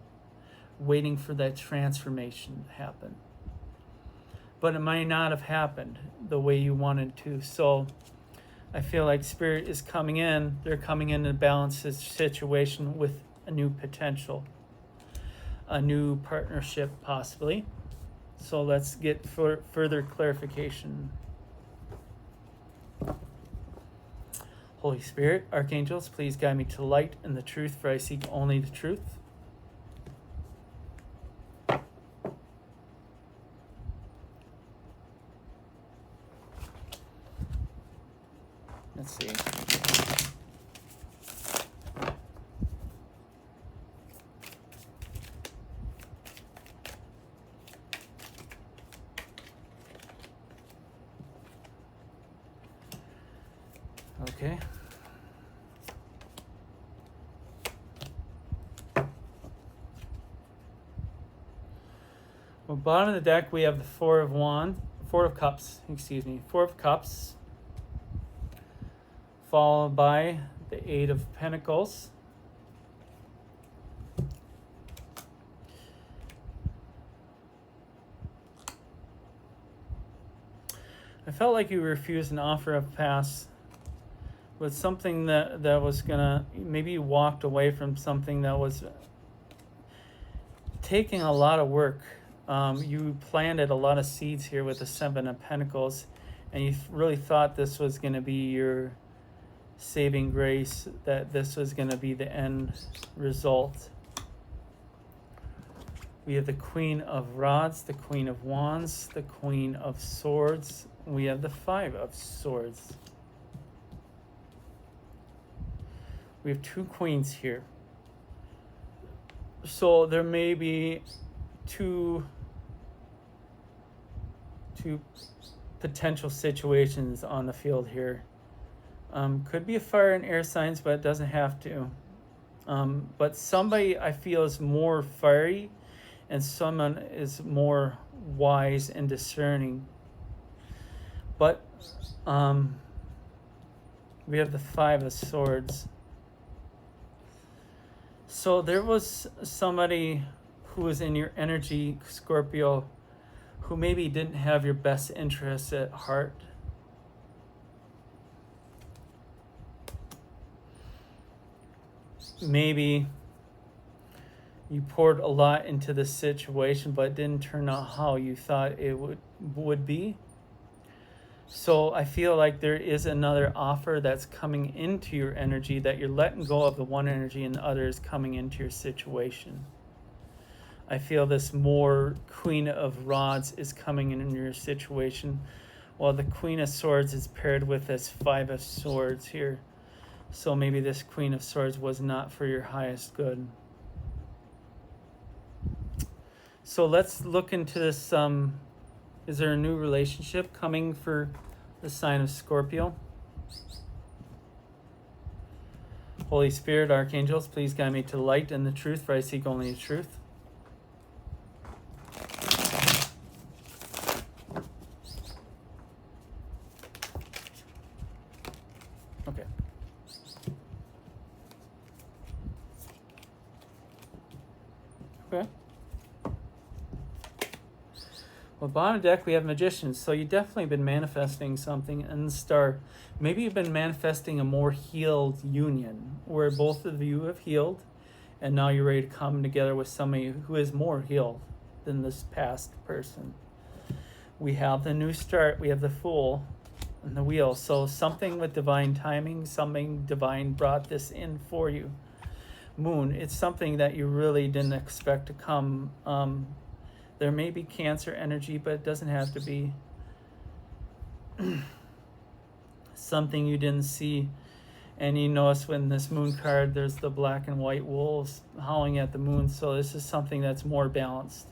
Waiting for that transformation to happen. But it might not have happened the way you wanted to. So I feel like Spirit is coming in. They're coming in to balance this situation with a new potential, a new partnership possibly. So let's get further clarification. Holy Spirit, Archangels, please guide me to light and the truth, for I seek only the truth. Let's see. Okay. Well, bottom of the deck we have the Four of Cups, followed by the Eight of Pentacles. I felt like you refused an offer of pass with something that was gonna, maybe you walked away from something that was taking a lot of work. You planted a lot of seeds here with the Seven of Pentacles, and you really thought this was going to be your saving grace, that this was going to be the end result. We have the Queen of Rods, the Queen of Wands, the Queen of Swords. We have the Five of Swords. We have two queens here. So there may be two potential situations on the field here. Could be a fire and air signs, but it doesn't have to. But somebody I feel is more fiery, and someone is more wise and discerning. But we have the Five of Swords. So there was somebody who was in your energy, Scorpio, who maybe didn't have your best interests at heart. Maybe you poured a lot into the situation, but it didn't turn out how you thought it would be. So I feel like there is another offer that's coming into your energy, that you're letting go of the one energy and the other is coming into your situation. I feel this more Queen of Rods is coming in your situation, while the Queen of Swords is paired with this Five of Swords here. So maybe this Queen of Swords was not for your highest good. So let's look into this. Is there a new relationship coming for the sign of Scorpio? Holy Spirit, Archangels, please guide me to light and the truth, for I seek only the truth. Okay. Well, bottom of the deck, we have Magicians. So you've definitely been manifesting something in the Star. Maybe you've been manifesting a more healed union where both of you have healed and now you're ready to come together with somebody who is more healed than this past person. We have the New Start. We have the Fool and the Wheel. So something with divine timing, something divine brought this in for you. Moon, it's something that you really didn't expect to come. There may be Cancer energy, but it doesn't have to be. Something you didn't see. And you notice when this Moon card, there's the black and white wolves howling at the moon. So this is something that's more balanced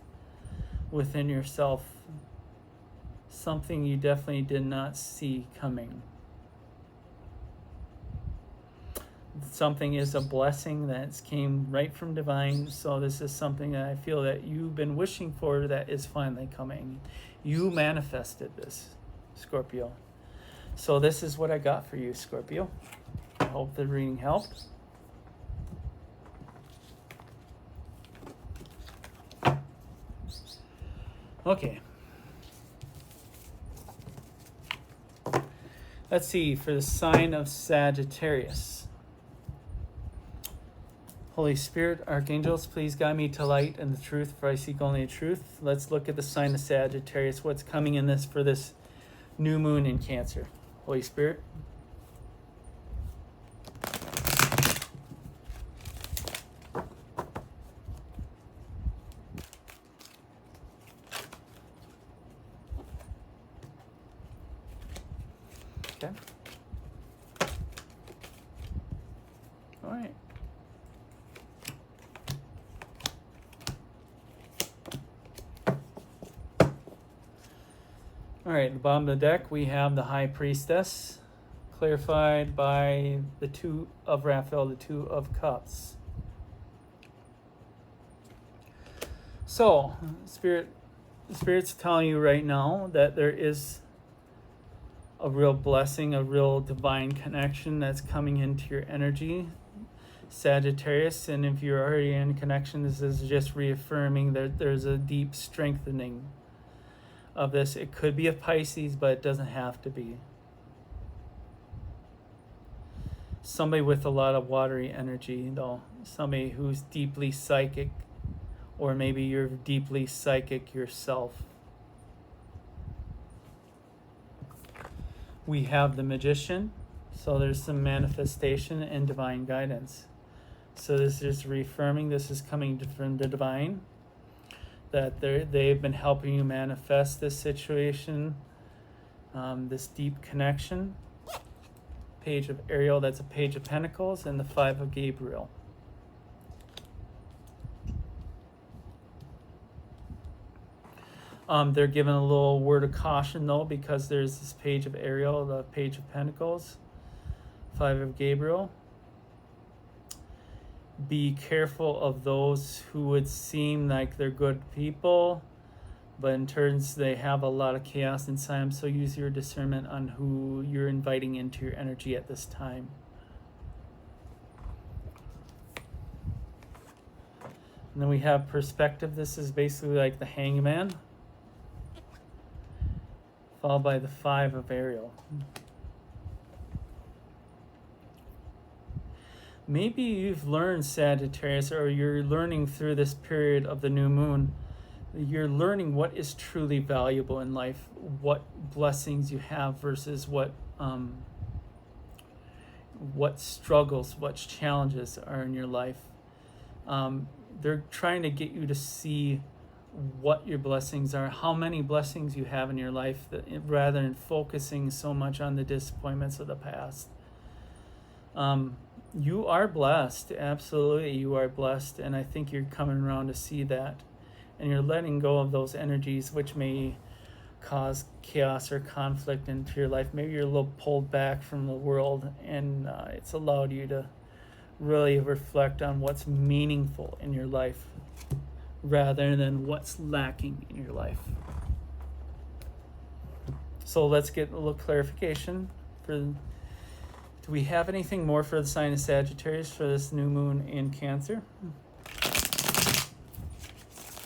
within yourself. Something you definitely did not see coming. Something is a blessing that came right from divine. So this is something that I feel that you've been wishing for that is finally coming. You manifested this, Scorpio. So this is what I got for you, Scorpio. I hope the reading helped. Okay. Let's see, for the sign of Sagittarius. Holy Spirit, Archangels, please guide me to light and the truth, for I seek only the truth. Let's look at the sign of Sagittarius, what's coming in this for this new moon in Cancer. Holy Spirit. Okay. All right. All right, at the bottom of the deck, we have the High Priestess, clarified by the Two of Raphael, the Two of Cups. So, Spirit's telling you right now that there is a real blessing, a real divine connection that's coming into your energy, Sagittarius. And if you're already in connection, this is just reaffirming that there's a deep strengthening of this. It could be a Pisces, but it doesn't have to be. Somebody with a lot of watery energy, though. Somebody who's deeply psychic, or maybe you're deeply psychic yourself. We have the Magician, so there's some manifestation and divine guidance. So this is reaffirming, this is coming from the divine, that they've been helping you manifest this situation, this deep connection. Page of Ariel, that's a Page of Pentacles, and the Five of Gabriel. They're given a little word of caution, though, because there's this Page of Ariel, the Page of Pentacles, Five of Gabriel. Be careful of those who would seem like they're good people, but in turns they have a lot of chaos inside them. So use your discernment on who you're inviting into your energy at this time. And then we have Perspective. This is basically like the Hangman, followed by the Five of Ariel. Maybe you've learned, Sagittarius, or you're learning through this period of the new moon, you're learning what is truly valuable in life, what blessings you have versus what struggles, what challenges are in your life. They're trying to get you to see what your blessings are, how many blessings you have in your life, rather than focusing so much on the disappointments of the past. You are blessed, absolutely, you are blessed, and I think you're coming around to see that, and you're letting go of those energies which may cause chaos or conflict into your life. Maybe you're a little pulled back from the world, and it's allowed you to really reflect on what's meaningful in your life rather than what's lacking in your life. So let's get a little clarification for. Do we have anything more for the sign of Sagittarius for this new moon in Cancer?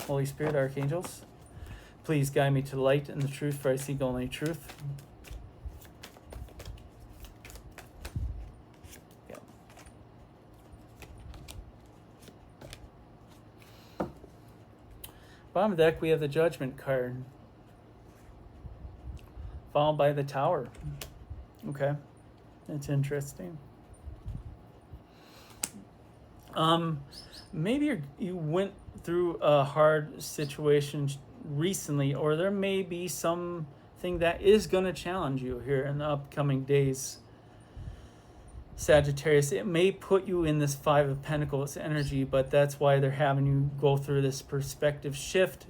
Holy Spirit, Archangels, Please guide me to light and the truth, for I seek only truth. Yeah. Bottom of the deck, we have the Judgment card, followed by the Tower. Okay, that's interesting. Maybe you went through a hard situation recently, or there may be something that is going to challenge you here in the upcoming days, Sagittarius. It may put you in this Five of Pentacles energy, but that's why they're having you go through this perspective shift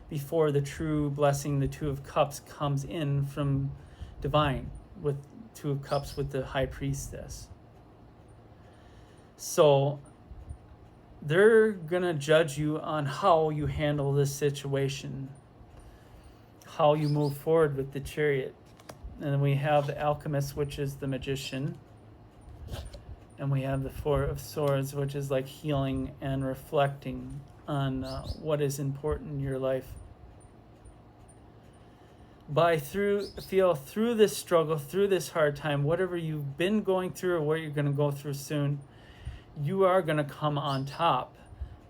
before the true blessing, the Two of Cups, comes in from divine, with Two of Cups with the High Priestess. So they're going to judge you on how you handle this situation, how you move forward with the Chariot. And then we have the Alchemist, which is the Magician. And we have the Four of Swords, which is like healing and reflecting on what is important in your life. Through this struggle, through this hard time, whatever you've been going through or what you're going to go through soon, you are going to come on top,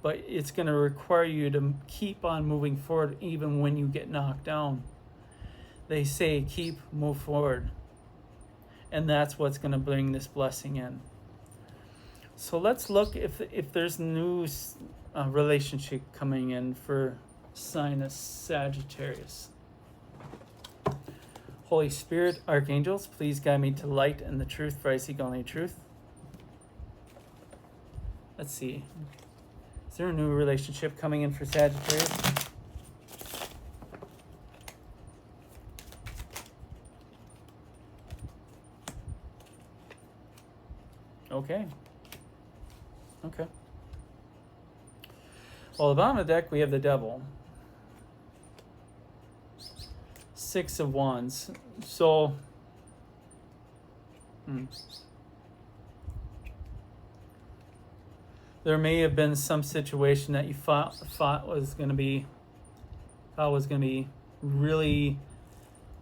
but it's going to require you to keep on moving forward even when you get knocked down. They say move forward, and that's what's going to bring this blessing in. So let's look if there's new relationship coming in for sign of Sagittarius. Holy Spirit, Archangels, please guide me to light and the truth, for I seek only truth. Let's see. Is there a new relationship coming in for Sagittarius? Okay. Okay. Well, the bottom of the deck, we have the Devil. Six of Wands. So, there may have been some situation that you thought was going to be really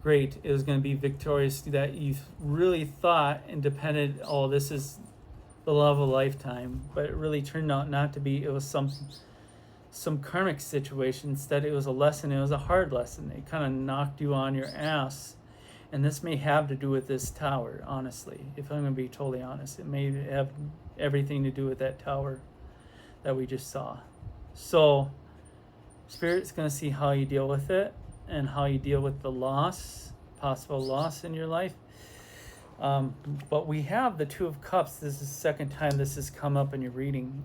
great. It was going to be victorious, that you really thought and depended, oh, this is the love of a lifetime, but it really turned out not to be. It was some karmic situation. Instead, it was a lesson. It was a hard lesson. It kind of knocked you on your ass. And this may have to do with this Tower, honestly. If I'm going to be totally honest, it may have everything to do with that Tower that we just saw. So Spirit's going to see how you deal with it and how you deal with the loss, possible loss in your life. But we have the Two of Cups. This is the second time this has come up in your reading.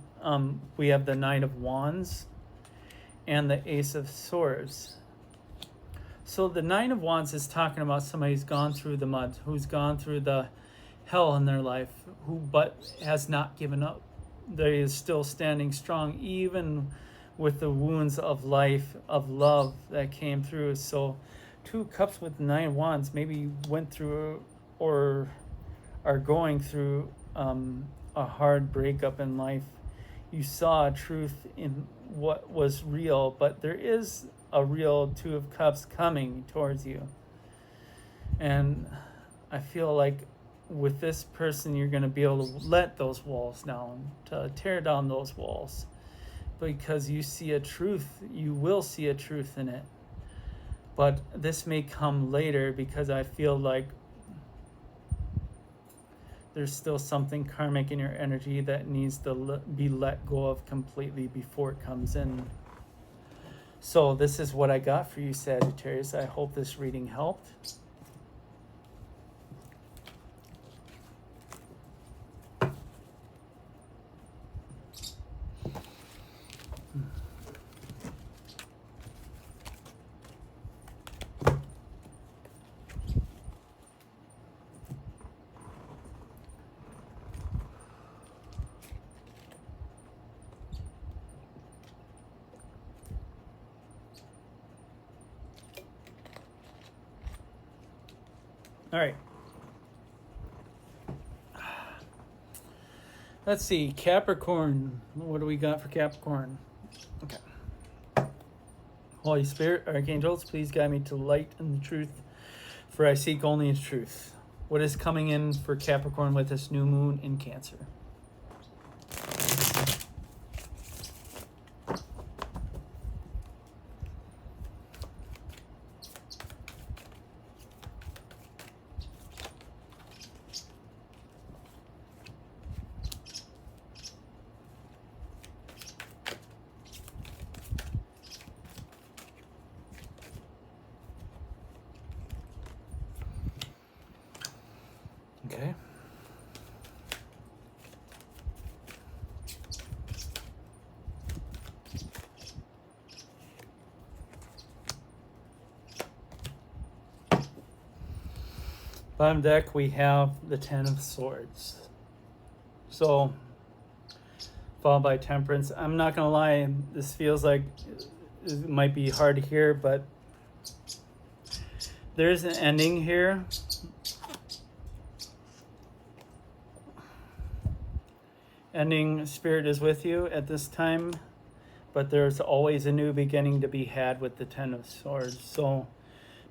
We have the Nine of Wands and the Ace of Swords. So the Nine of Wands is talking about somebody who's gone through the mud, who's gone through the hell in their life, but has not given up. They is still standing strong, even with the wounds of life, of love that came through. So Two Cups with Nine of Wands, maybe you went through or are going through a hard breakup in life. You saw a truth in what was real, but there is a real Two of Cups coming towards you. And I feel like with this person, you're going to be able to let those walls down, to tear down those walls, because you see a truth. You will see a truth in it. But this may come later, because I feel like there's still something karmic in your energy that needs to be let go of completely before it comes in. So this is what I got for you, Sagittarius. I hope this reading helped. All right. Let's see, Capricorn. What do we got for Capricorn? Okay. Holy Spirit, archangels, please guide me to light and the truth, for I seek only the truth. What is coming in for Capricorn with this new moon in Cancer? Okay. Bottom deck, we have the Ten of Swords. So, followed by Temperance. I'm not going to lie, this feels like it might be hard to hear, but there's an ending here. Ending Spirit is with you at this time, but there's always a new beginning to be had with the Ten of Swords. So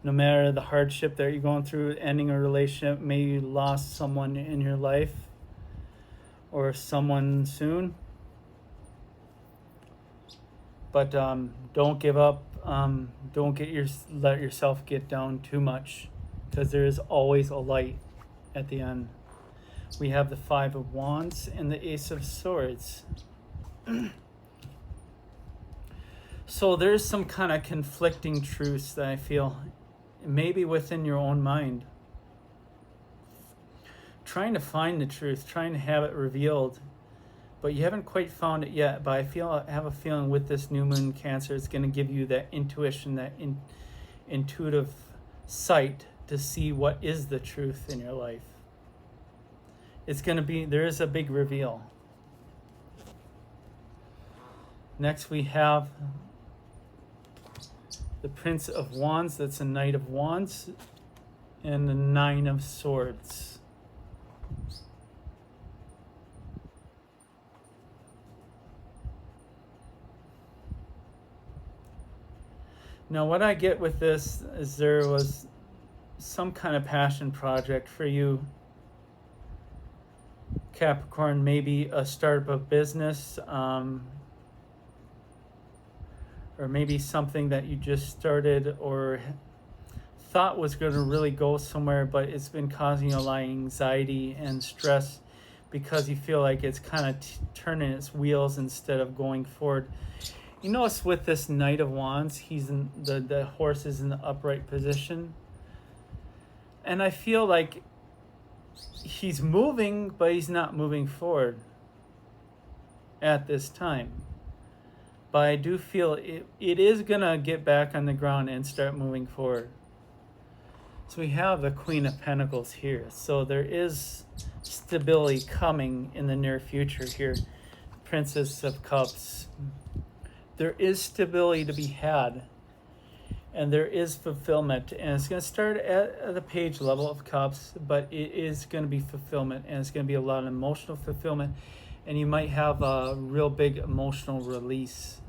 no matter the hardship that you're going through, ending a relationship, maybe you lost someone in your life or someone soon, but don't give up. Don't let yourself get down too much, because there is always a light at the end. We have the Five of Wands and the Ace of Swords. So there's some kind of conflicting truths that I feel, maybe within your own mind. Trying to find the truth, trying to have it revealed, but you haven't quite found it yet. But I have a feeling with this new moon in Cancer, it's going to give you that intuition, that intuitive sight to see what is the truth in your life. It's going to be, there is a big reveal. Next we have the Prince of Wands, that's a Knight of Wands, and the Nine of Swords. Now what I get with this is there was some kind of passion project for you, Capricorn, maybe a startup of business, or maybe something that you just started or thought was going to really go somewhere, but it's been causing you a lot of anxiety and stress because you feel like it's kind of turning its wheels instead of going forward. You notice with this Knight of Wands, he's in the horse is in the upright position, and I feel like he's moving, but he's not moving forward at this time. But I do feel it is going to get back on the ground and start moving forward. So we have the Queen of Pentacles here. So there is stability coming in the near future here. Princess of Cups. There is stability to be had. And there is fulfillment. And it's going to start at the page level of Cups, but it is going to be fulfillment. And it's going to be a lot of emotional fulfillment. And you might have a real big emotional release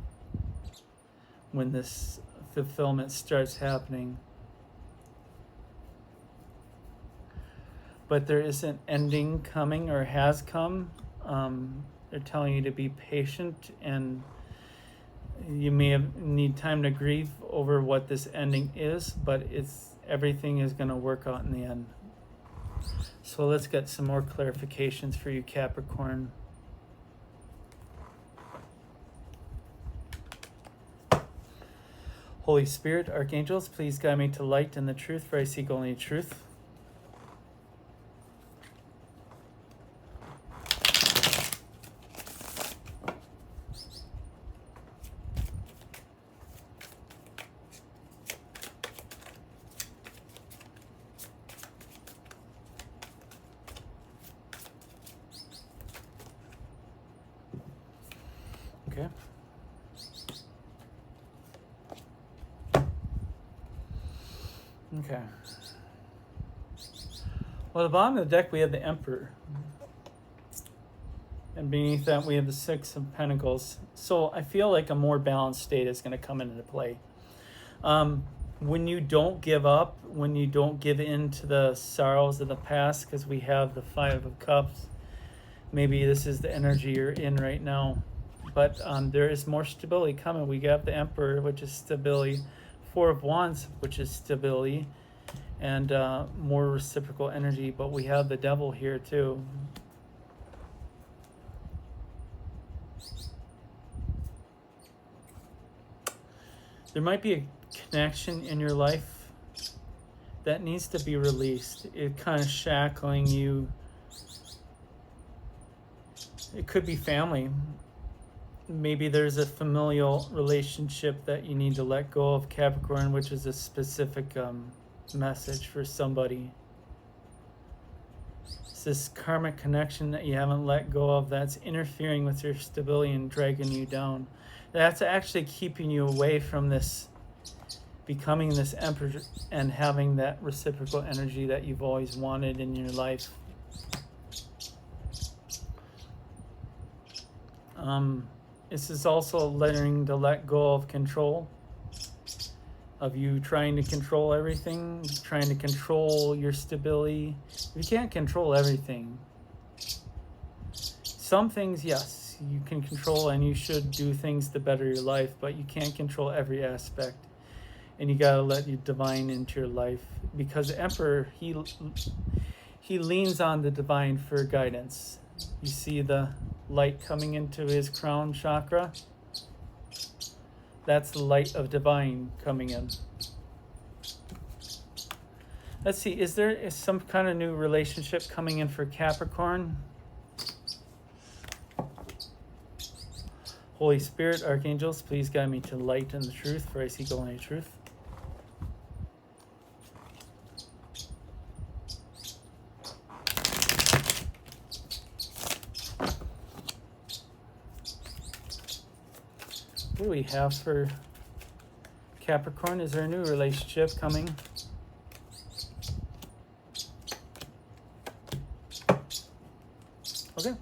when this fulfillment starts happening. But there is an ending coming, or has come. They're telling you to be patient, and you may need time to grieve over what this ending is, but everything is going to work out in the end. So let's get some more clarifications for you, Capricorn. Holy Spirit, archangels, please guide me to light and the truth, for I seek only truth. Okay. Okay. Well, at the bottom of the deck, we have the Emperor. And beneath that, we have the Six of Pentacles. So I feel like a more balanced state is going to come into play. When you don't give up, when you don't give in to the sorrows of the past, because we have the Five of Cups, maybe this is the energy you're in right now. But there is more stability coming. We got the Emperor, which is stability, Four of Wands, which is stability, and more reciprocal energy. But we have the Devil here too. There might be a connection in your life that needs to be released. It kind of shackling you. It could be family. Maybe there's a familial relationship that you need to let go of, Capricorn, which is a specific message for somebody. It's this karmic connection that you haven't let go of that's interfering with your stability and dragging you down. That's actually keeping you away from this, becoming this Emperor and having that reciprocal energy that you've always wanted in your life. This is also learning to let go of control, of you trying to control everything, trying to control your stability. You can't control everything. Some things, yes, you can control, and you should do things to better your life, but you can't control every aspect. And you gotta let your divine into your life, because the Emperor, he leans on the divine for guidance. You see the light coming into his crown chakra? That's the light of divine coming in. Let's see, is there some kind of new relationship coming in for Capricorn? Holy Spirit, archangels, please guide me to light and the truth, for I seek only truth. What do we have for Capricorn? Is there a new relationship coming? Okay.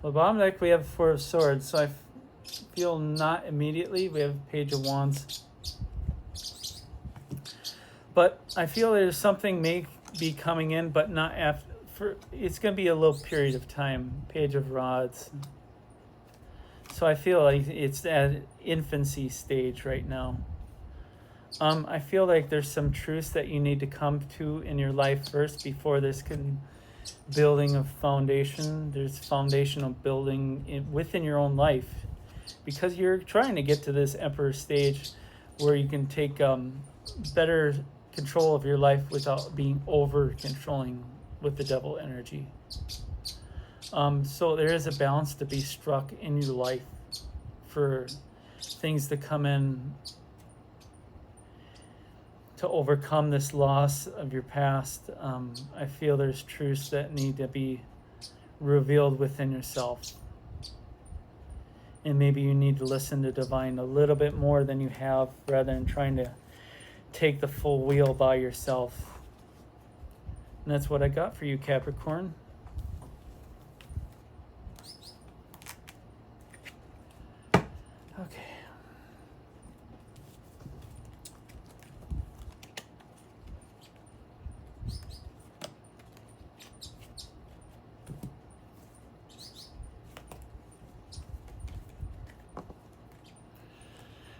Well, bottom deck we have Four of Swords, so I feel not immediately. We have Page of Wands. But I feel there's something may be coming in, but not after. It's going to be a little period of time. Page of Rods. So I feel like it's at infancy stage right now. I feel like there's some truths that you need to come to in your life first before this can building a foundation. There's foundational building within your own life, because you're trying to get to this Emperor stage where you can take better control of your life without being over controlling with the Devil energy. So there is a balance to be struck in your life for things to come in to overcome this loss of your past. I feel there's truths that need to be revealed within yourself. And maybe you need to listen to divine a little bit more than you have, rather than trying to take the full wheel by yourself. And that's what I got for you, Capricorn. Okay.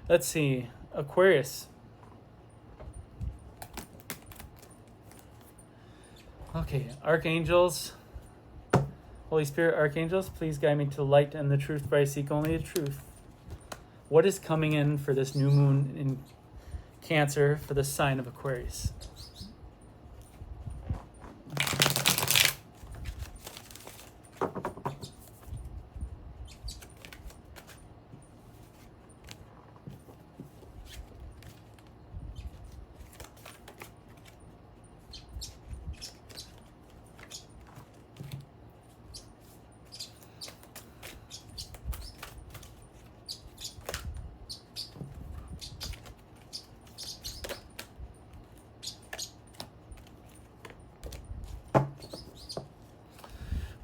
Let's see, Aquarius. Okay, archangels, Holy Spirit, archangels, please guide me to light and the truth, for I seek only the truth. What is coming in for this new moon in Cancer for the sign of Aquarius?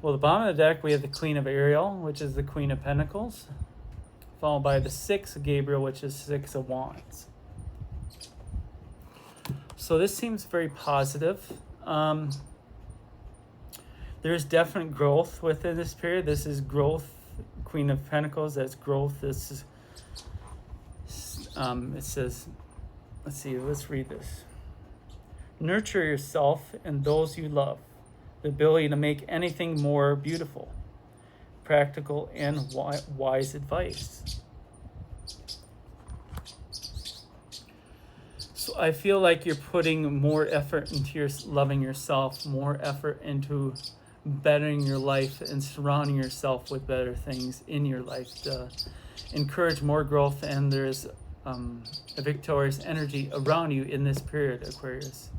Well, the bottom of the deck, we have the Queen of Ariel, which is the Queen of Pentacles, followed by the Six of Gabriel, which is Six of Wands. So this seems very positive. There's definite growth within this period. This is growth. Queen of Pentacles, that's growth. This is, it says, let's see, let's read this. Nurture yourself and those you love. The ability to make anything more beautiful. Practical and wise advice. So I feel like you're putting more effort into your loving yourself, more effort into bettering your life and surrounding yourself with better things in your life to encourage more growth, and there's a victorious energy around you in this period, Aquarius.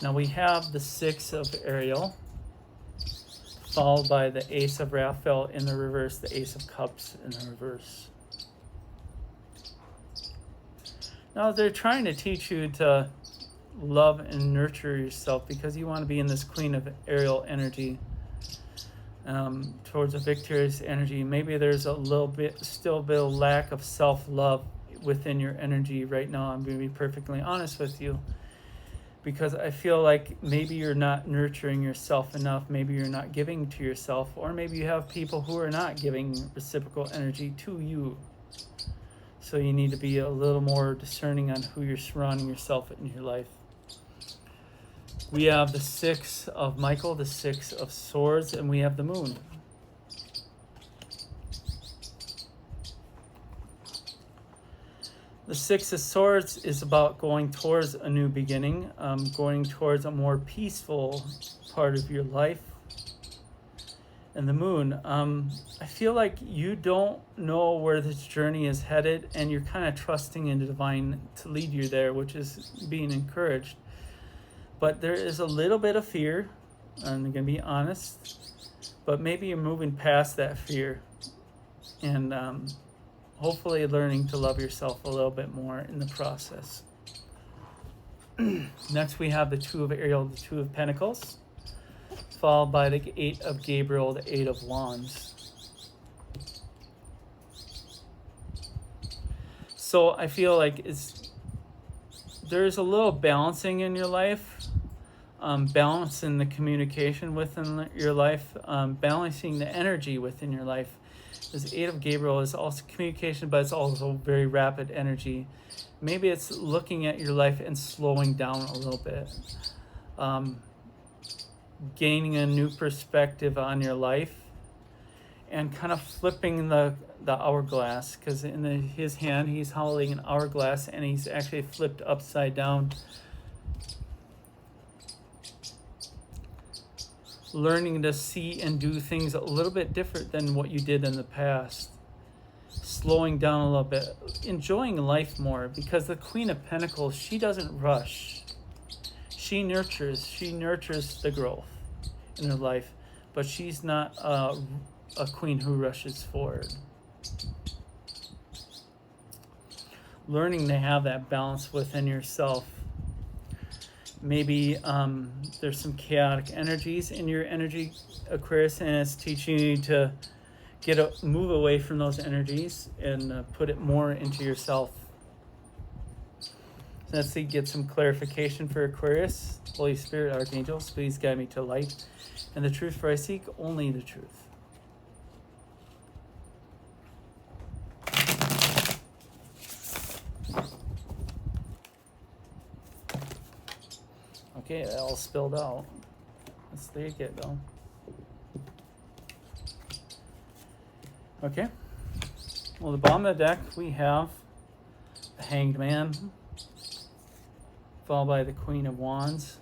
Now we have the Six of Ariel, followed by the Ace of Raphael in the reverse, the Ace of Cups in the reverse. Now they're trying to teach you to love and nurture yourself because you want to be in this Queen of Ariel energy, towards a victorious energy. Maybe there's a little bit, still a bit of lack of self-love within your energy right now. I'm going to be perfectly honest with you, because I feel like maybe you're not nurturing yourself enough. Maybe you're not giving to yourself, or maybe you have people who are not giving reciprocal energy to you. So you need to be a little more discerning on who you're surrounding yourself in your life. We have the Six of Michael, the Six of Swords, and we have the Moon. The Six of Swords is about going towards a new beginning, going towards a more peaceful part of your life. And the Moon, I feel like you don't know where this journey is headed, and you're kind of trusting in the divine to lead you there, which is being encouraged. But there is a little bit of fear, I'm going to be honest, but maybe you're moving past that fear and hopefully learning to love yourself a little bit more in the process. Next we have the Two of Ariel, the Two of Pentacles, followed by the Eight of Gabriel, the Eight of Wands. So I feel like there's a little balancing in your life, balancing the communication within your life, balancing the energy within your life. This Eight of Gabriel is also communication, but it's also very rapid energy. Maybe it's looking at your life and slowing down a little bit. Gaining a new perspective on your life and kind of flipping the hourglass, because in his hand he's holding an hourglass and he's actually flipped upside down. Learning to see and do things a little bit different than what you did in the past. Slowing down a little bit, enjoying life more, because the Queen of Pentacles, she doesn't rush. She nurtures the growth in her life, but she's not a queen who rushes forward. Learning to have that balance within yourself. Maybe there's some chaotic energies in your energy, Aquarius, and it's teaching you to move away from those energies and put it more into yourself. So let's see, get some clarification for Aquarius. Holy Spirit, Archangels, please guide me to light and the truth, for I seek only the truth. Okay, that all spilled out. Let's take it though. Okay. Well, the bottom of the deck we have the Hanged Man, followed by the Queen of Wands.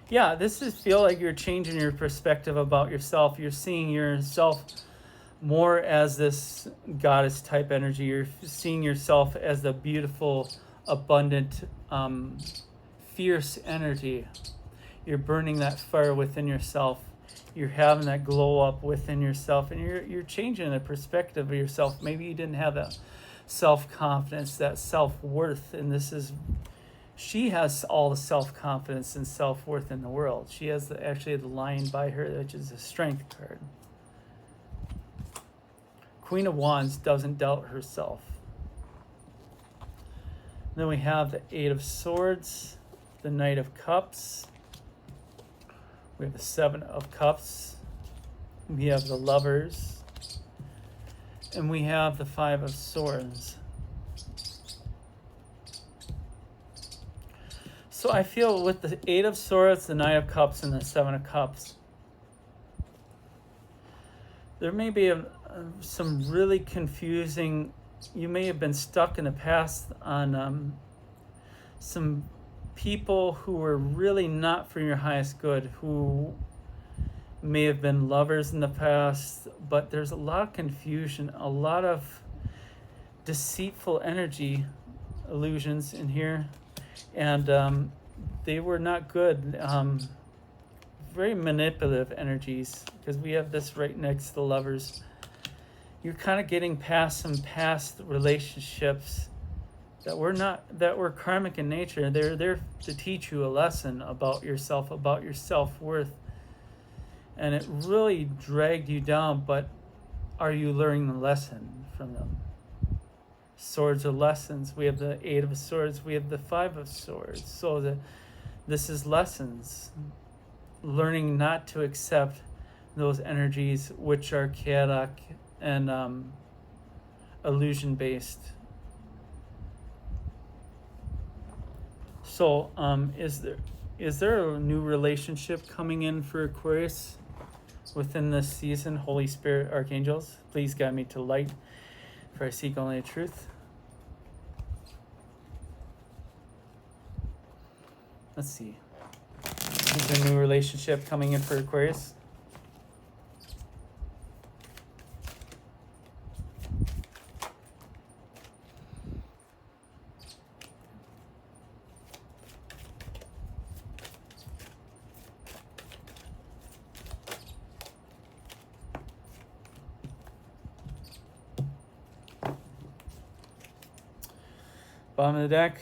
Yeah, this is feel like you're changing your perspective about yourself. You're seeing yourself more as this goddess type energy. You're seeing yourself as the beautiful, abundant, fierce energy. You're burning that fire within yourself. You're having that glow up within yourself, and you're changing the perspective of yourself. Maybe you didn't have that self-confidence, that self-worth, and she has all the self-confidence and self-worth in the world. She has actually the Lion by her, which is a strength card. Queen of Wands doesn't doubt herself. Then we have the Eight of Swords, the Knight of Cups. We have the Seven of Cups. We have the Lovers. And we have the Five of Swords. So I feel with the Eight of Swords, the Knight of Cups, and the Seven of Cups, there may be some really confusing, you may have been stuck in the past on some people who were really not for your highest good, who may have been lovers in the past, but there's a lot of confusion, a lot of deceitful energy illusions in here, and they were not good. Very manipulative energies, because we have this right next to the Lovers. You're kind of getting past some past relationships that were karmic in nature. They're there to teach you a lesson about yourself, about your self-worth. And it really dragged you down, but are you learning the lesson from them? Swords are lessons. We have the Eight of Swords. We have the Five of Swords. So this is lessons. Learning not to accept those energies which are chaotic and illusion-based. So is there a new relationship coming in for Aquarius within this season? Holy Spirit, Archangels, please guide me to light, for I seek only the truth. Let's see. Is there a new relationship coming in for Aquarius? Bottom of the deck,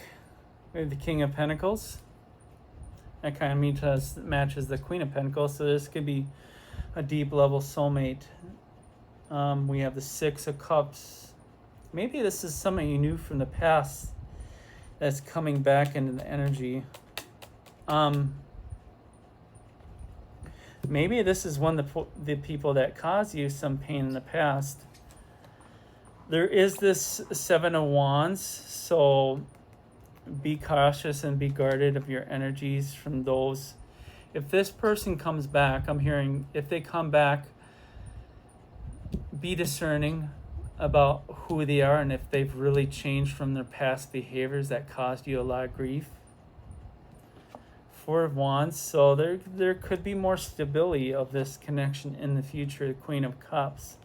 we have the King of Pentacles. That kind of matches the Queen of Pentacles, so this could be a deep level soulmate. We have the Six of Cups. Maybe this is something you knew from the past that's coming back into the energy. Maybe this is one of the people that caused you some pain in the past. There is this Seven of Wands, so be cautious and be guarded of your energies from those. If this person comes back, I'm hearing, if they come back, be discerning about who they are and if they've really changed from their past behaviors that caused you a lot of grief. Four of Wands, so there could be more stability of this connection in the future. The Queen of Cups.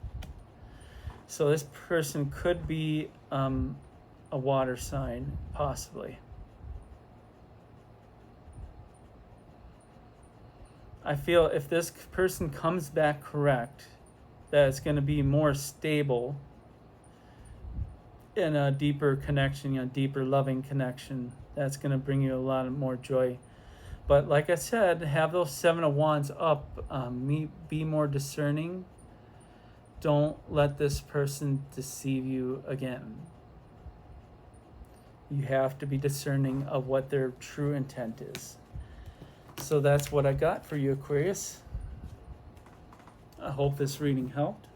So this person could be a water sign, possibly. I feel if this person comes back correct, that it's going to be more stable in a deeper connection, a deeper loving connection. That's going to bring you a lot more joy. But like I said, have those Seven of Wands up. Be more discerning. Don't let this person deceive you again. You have to be discerning of what their true intent is. So that's what I got for you, Aquarius. I hope this reading helped.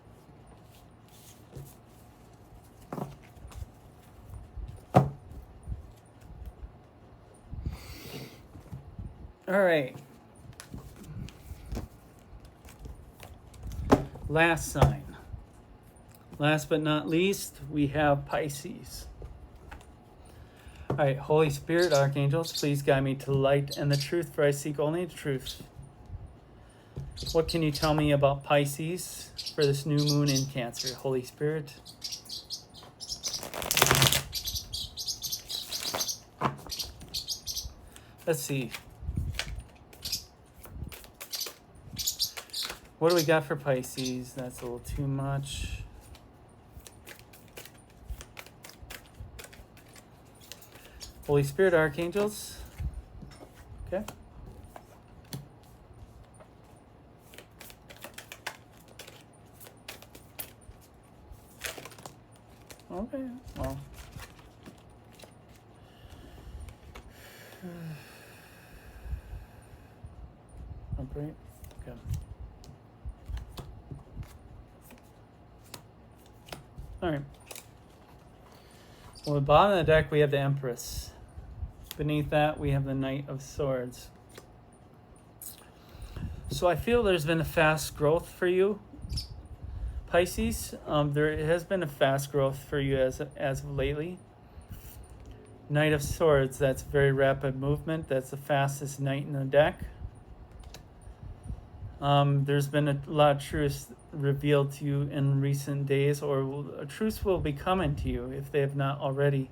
All right. Last sign. Last but not least, we have Pisces. All right, Holy Spirit, Archangels, please guide me to light and the truth, for I seek only the truth. What can you tell me about Pisces for this new moon in Cancer? Holy Spirit. Let's see. What do we got for Pisces? That's a little too much. Holy Spirit, Archangels. Okay. Okay, well. Upright? Okay. Alright. Well, at the bottom of the deck, we have the Empress. Beneath that, we have the Knight of Swords. So I feel there's been a fast growth for you, Pisces. There has been a fast growth for you as of lately. Knight of Swords, that's very rapid movement. That's the fastest knight in the deck. There's been a lot of truths revealed to you in recent days, or truths will be coming to you if they have not already.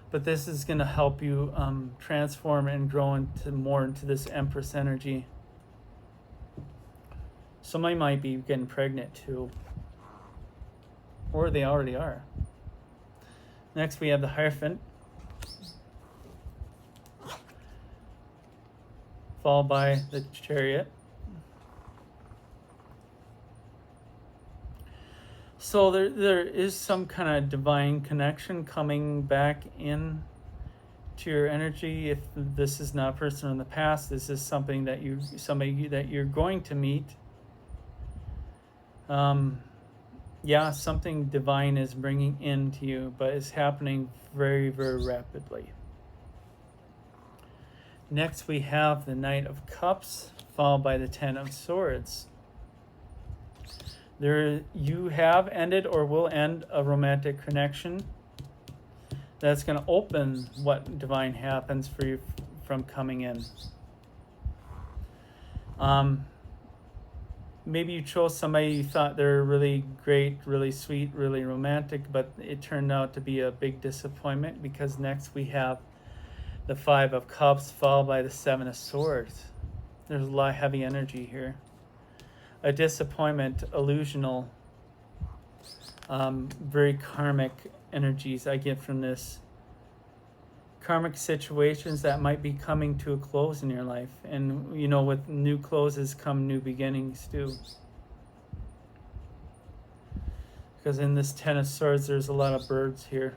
But this is going to help you transform and grow into this Empress energy. Somebody might be getting pregnant too, or they already are. Next, we have the Hierophant, followed by the Chariot. So there is some kind of divine connection coming back in to your energy. If this is not a person in the past, this is somebody that you're going to meet. Yeah, something divine is bringing into you, but it's happening very, very rapidly. Next, we have the Knight of Cups, followed by the Ten of Swords. You have ended or will end a romantic connection that's going to open what divine happens for you from coming in. Maybe you chose somebody you thought they're really great, really sweet, really romantic, but it turned out to be a big disappointment, because next we have the Five of Cups followed by the Seven of Swords. There's a lot of heavy energy here. A disappointment, illusional, very karmic energies I get from this. Karmic situations that might be coming to a close in your life. And, you know, with new closes come new beginnings too. Because in this Ten of Swords, there's a lot of birds here.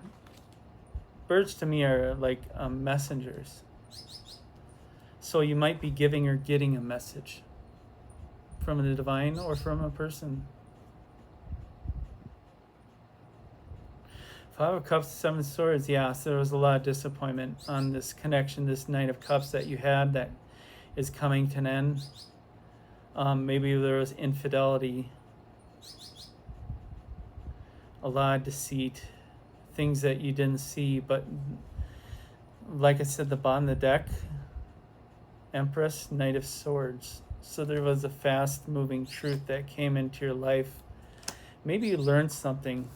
Birds to me are like messengers. So you might be giving or getting a message from the divine or from a person. Five of Cups, Seven of Swords. Yeah, so there was a lot of disappointment on this connection, this Knight of Cups that you had that is coming to an end. Maybe there was infidelity, a lot of deceit, things that you didn't see. But like I said, the bottom of the deck, Empress, Knight of Swords. So there was a fast-moving truth that came into your life. Maybe you learned something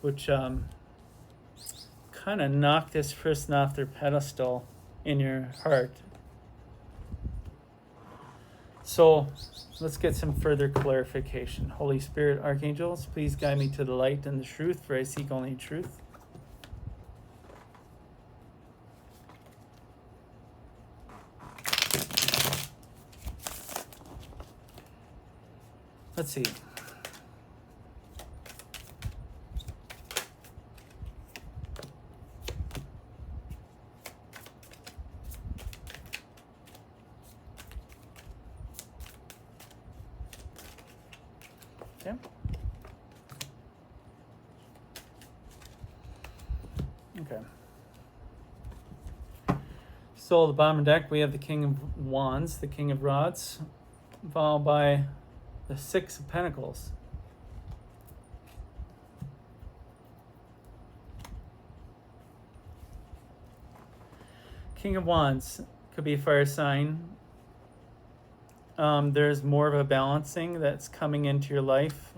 which kind of knocked this person off their pedestal in your heart. So let's get some further clarification. Holy Spirit, Archangels, please guide me to the light and the truth, for I seek only truth. Let's see. Okay. Okay. So the bottom of the deck, we have the King of Wands, the King of Rods, followed by the Six of Pentacles. King of Wands could be a fire sign. There's more of a balancing that's coming into your life.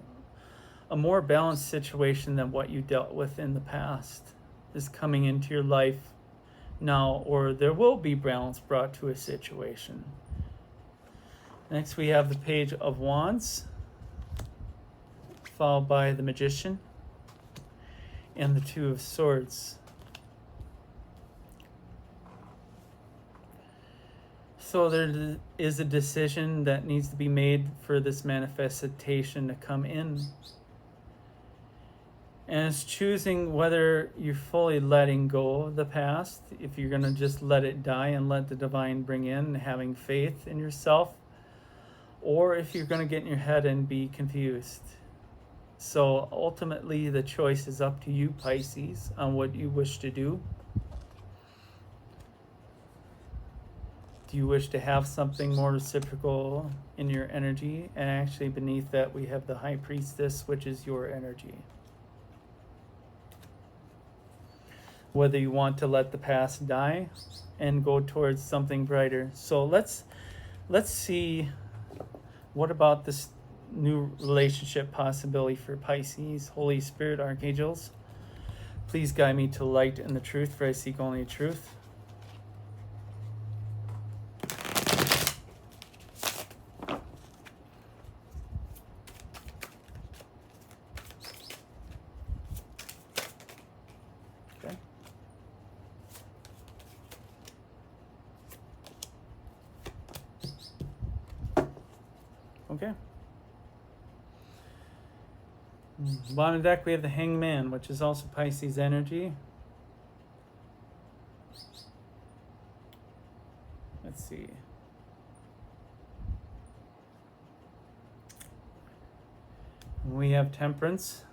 A more balanced situation than what you dealt with in the past is coming into your life now, or there will be balance brought to a situation. Next, we have the Page of Wands, followed by the Magician and the Two of Swords. So there is a decision that needs to be made for this manifestation to come in. And it's choosing whether you're fully letting go of the past, if you're going to just let it die and let the divine bring in, having faith in yourself, or if you're going to get in your head and be confused. So ultimately, the choice is up to you, Pisces, on what you wish to do. Do you wish to have something more reciprocal in your energy? And actually beneath that, we have the High Priestess, which is your energy. Whether you want to let the past die and go towards something brighter. So let's see, what about this new relationship possibility for Pisces? Holy Spirit, archangels, please guide me to light and the truth, for I seek only truth. Okay. Okay. Bottom deck, we have the Hangman, which is also Pisces energy. Let's see. We have Temperance.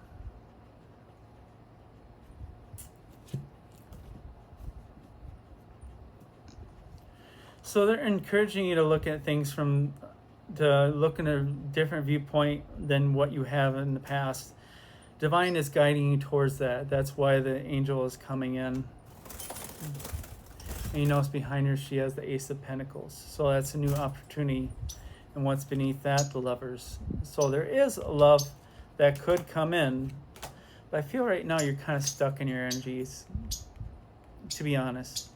So they're encouraging you to look at things to look in a different viewpoint than what you have in the past. Divine is guiding you towards that. That's why the angel is coming in. And you notice behind her, she has the Ace of Pentacles. So that's a new opportunity. And what's beneath that? The Lovers. So there is a love that could come in. But I feel right now you're kind of stuck in your energies, to be honest.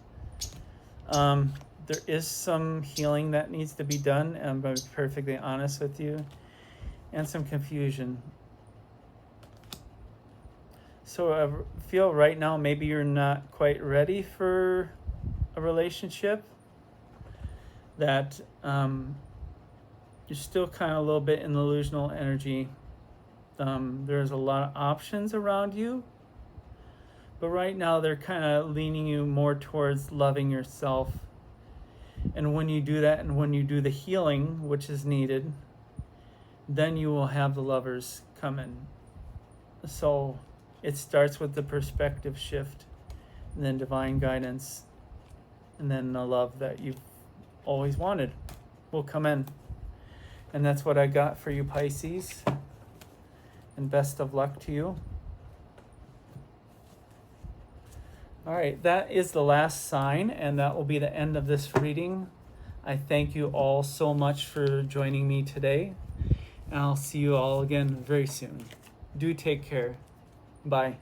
There is some healing that needs to be done, and I'm going to be perfectly honest with you, and some confusion. So I feel right now maybe you're not quite ready for a relationship, that you're still kind of a little bit in the illusional energy. There's a lot of options around you, but right now they're kind of leaning you more towards loving yourself. And when you do that, and when you do the healing, which is needed, then you will have the Lovers come in. So it starts with the perspective shift, and then divine guidance, and then the love that you've always wanted will come in. And that's what I got for you, Pisces. And best of luck to you. All right, that is the last sign, and that will be the end of this reading. I thank you all so much for joining me today, and I'll see you all again very soon. Do take care. Bye.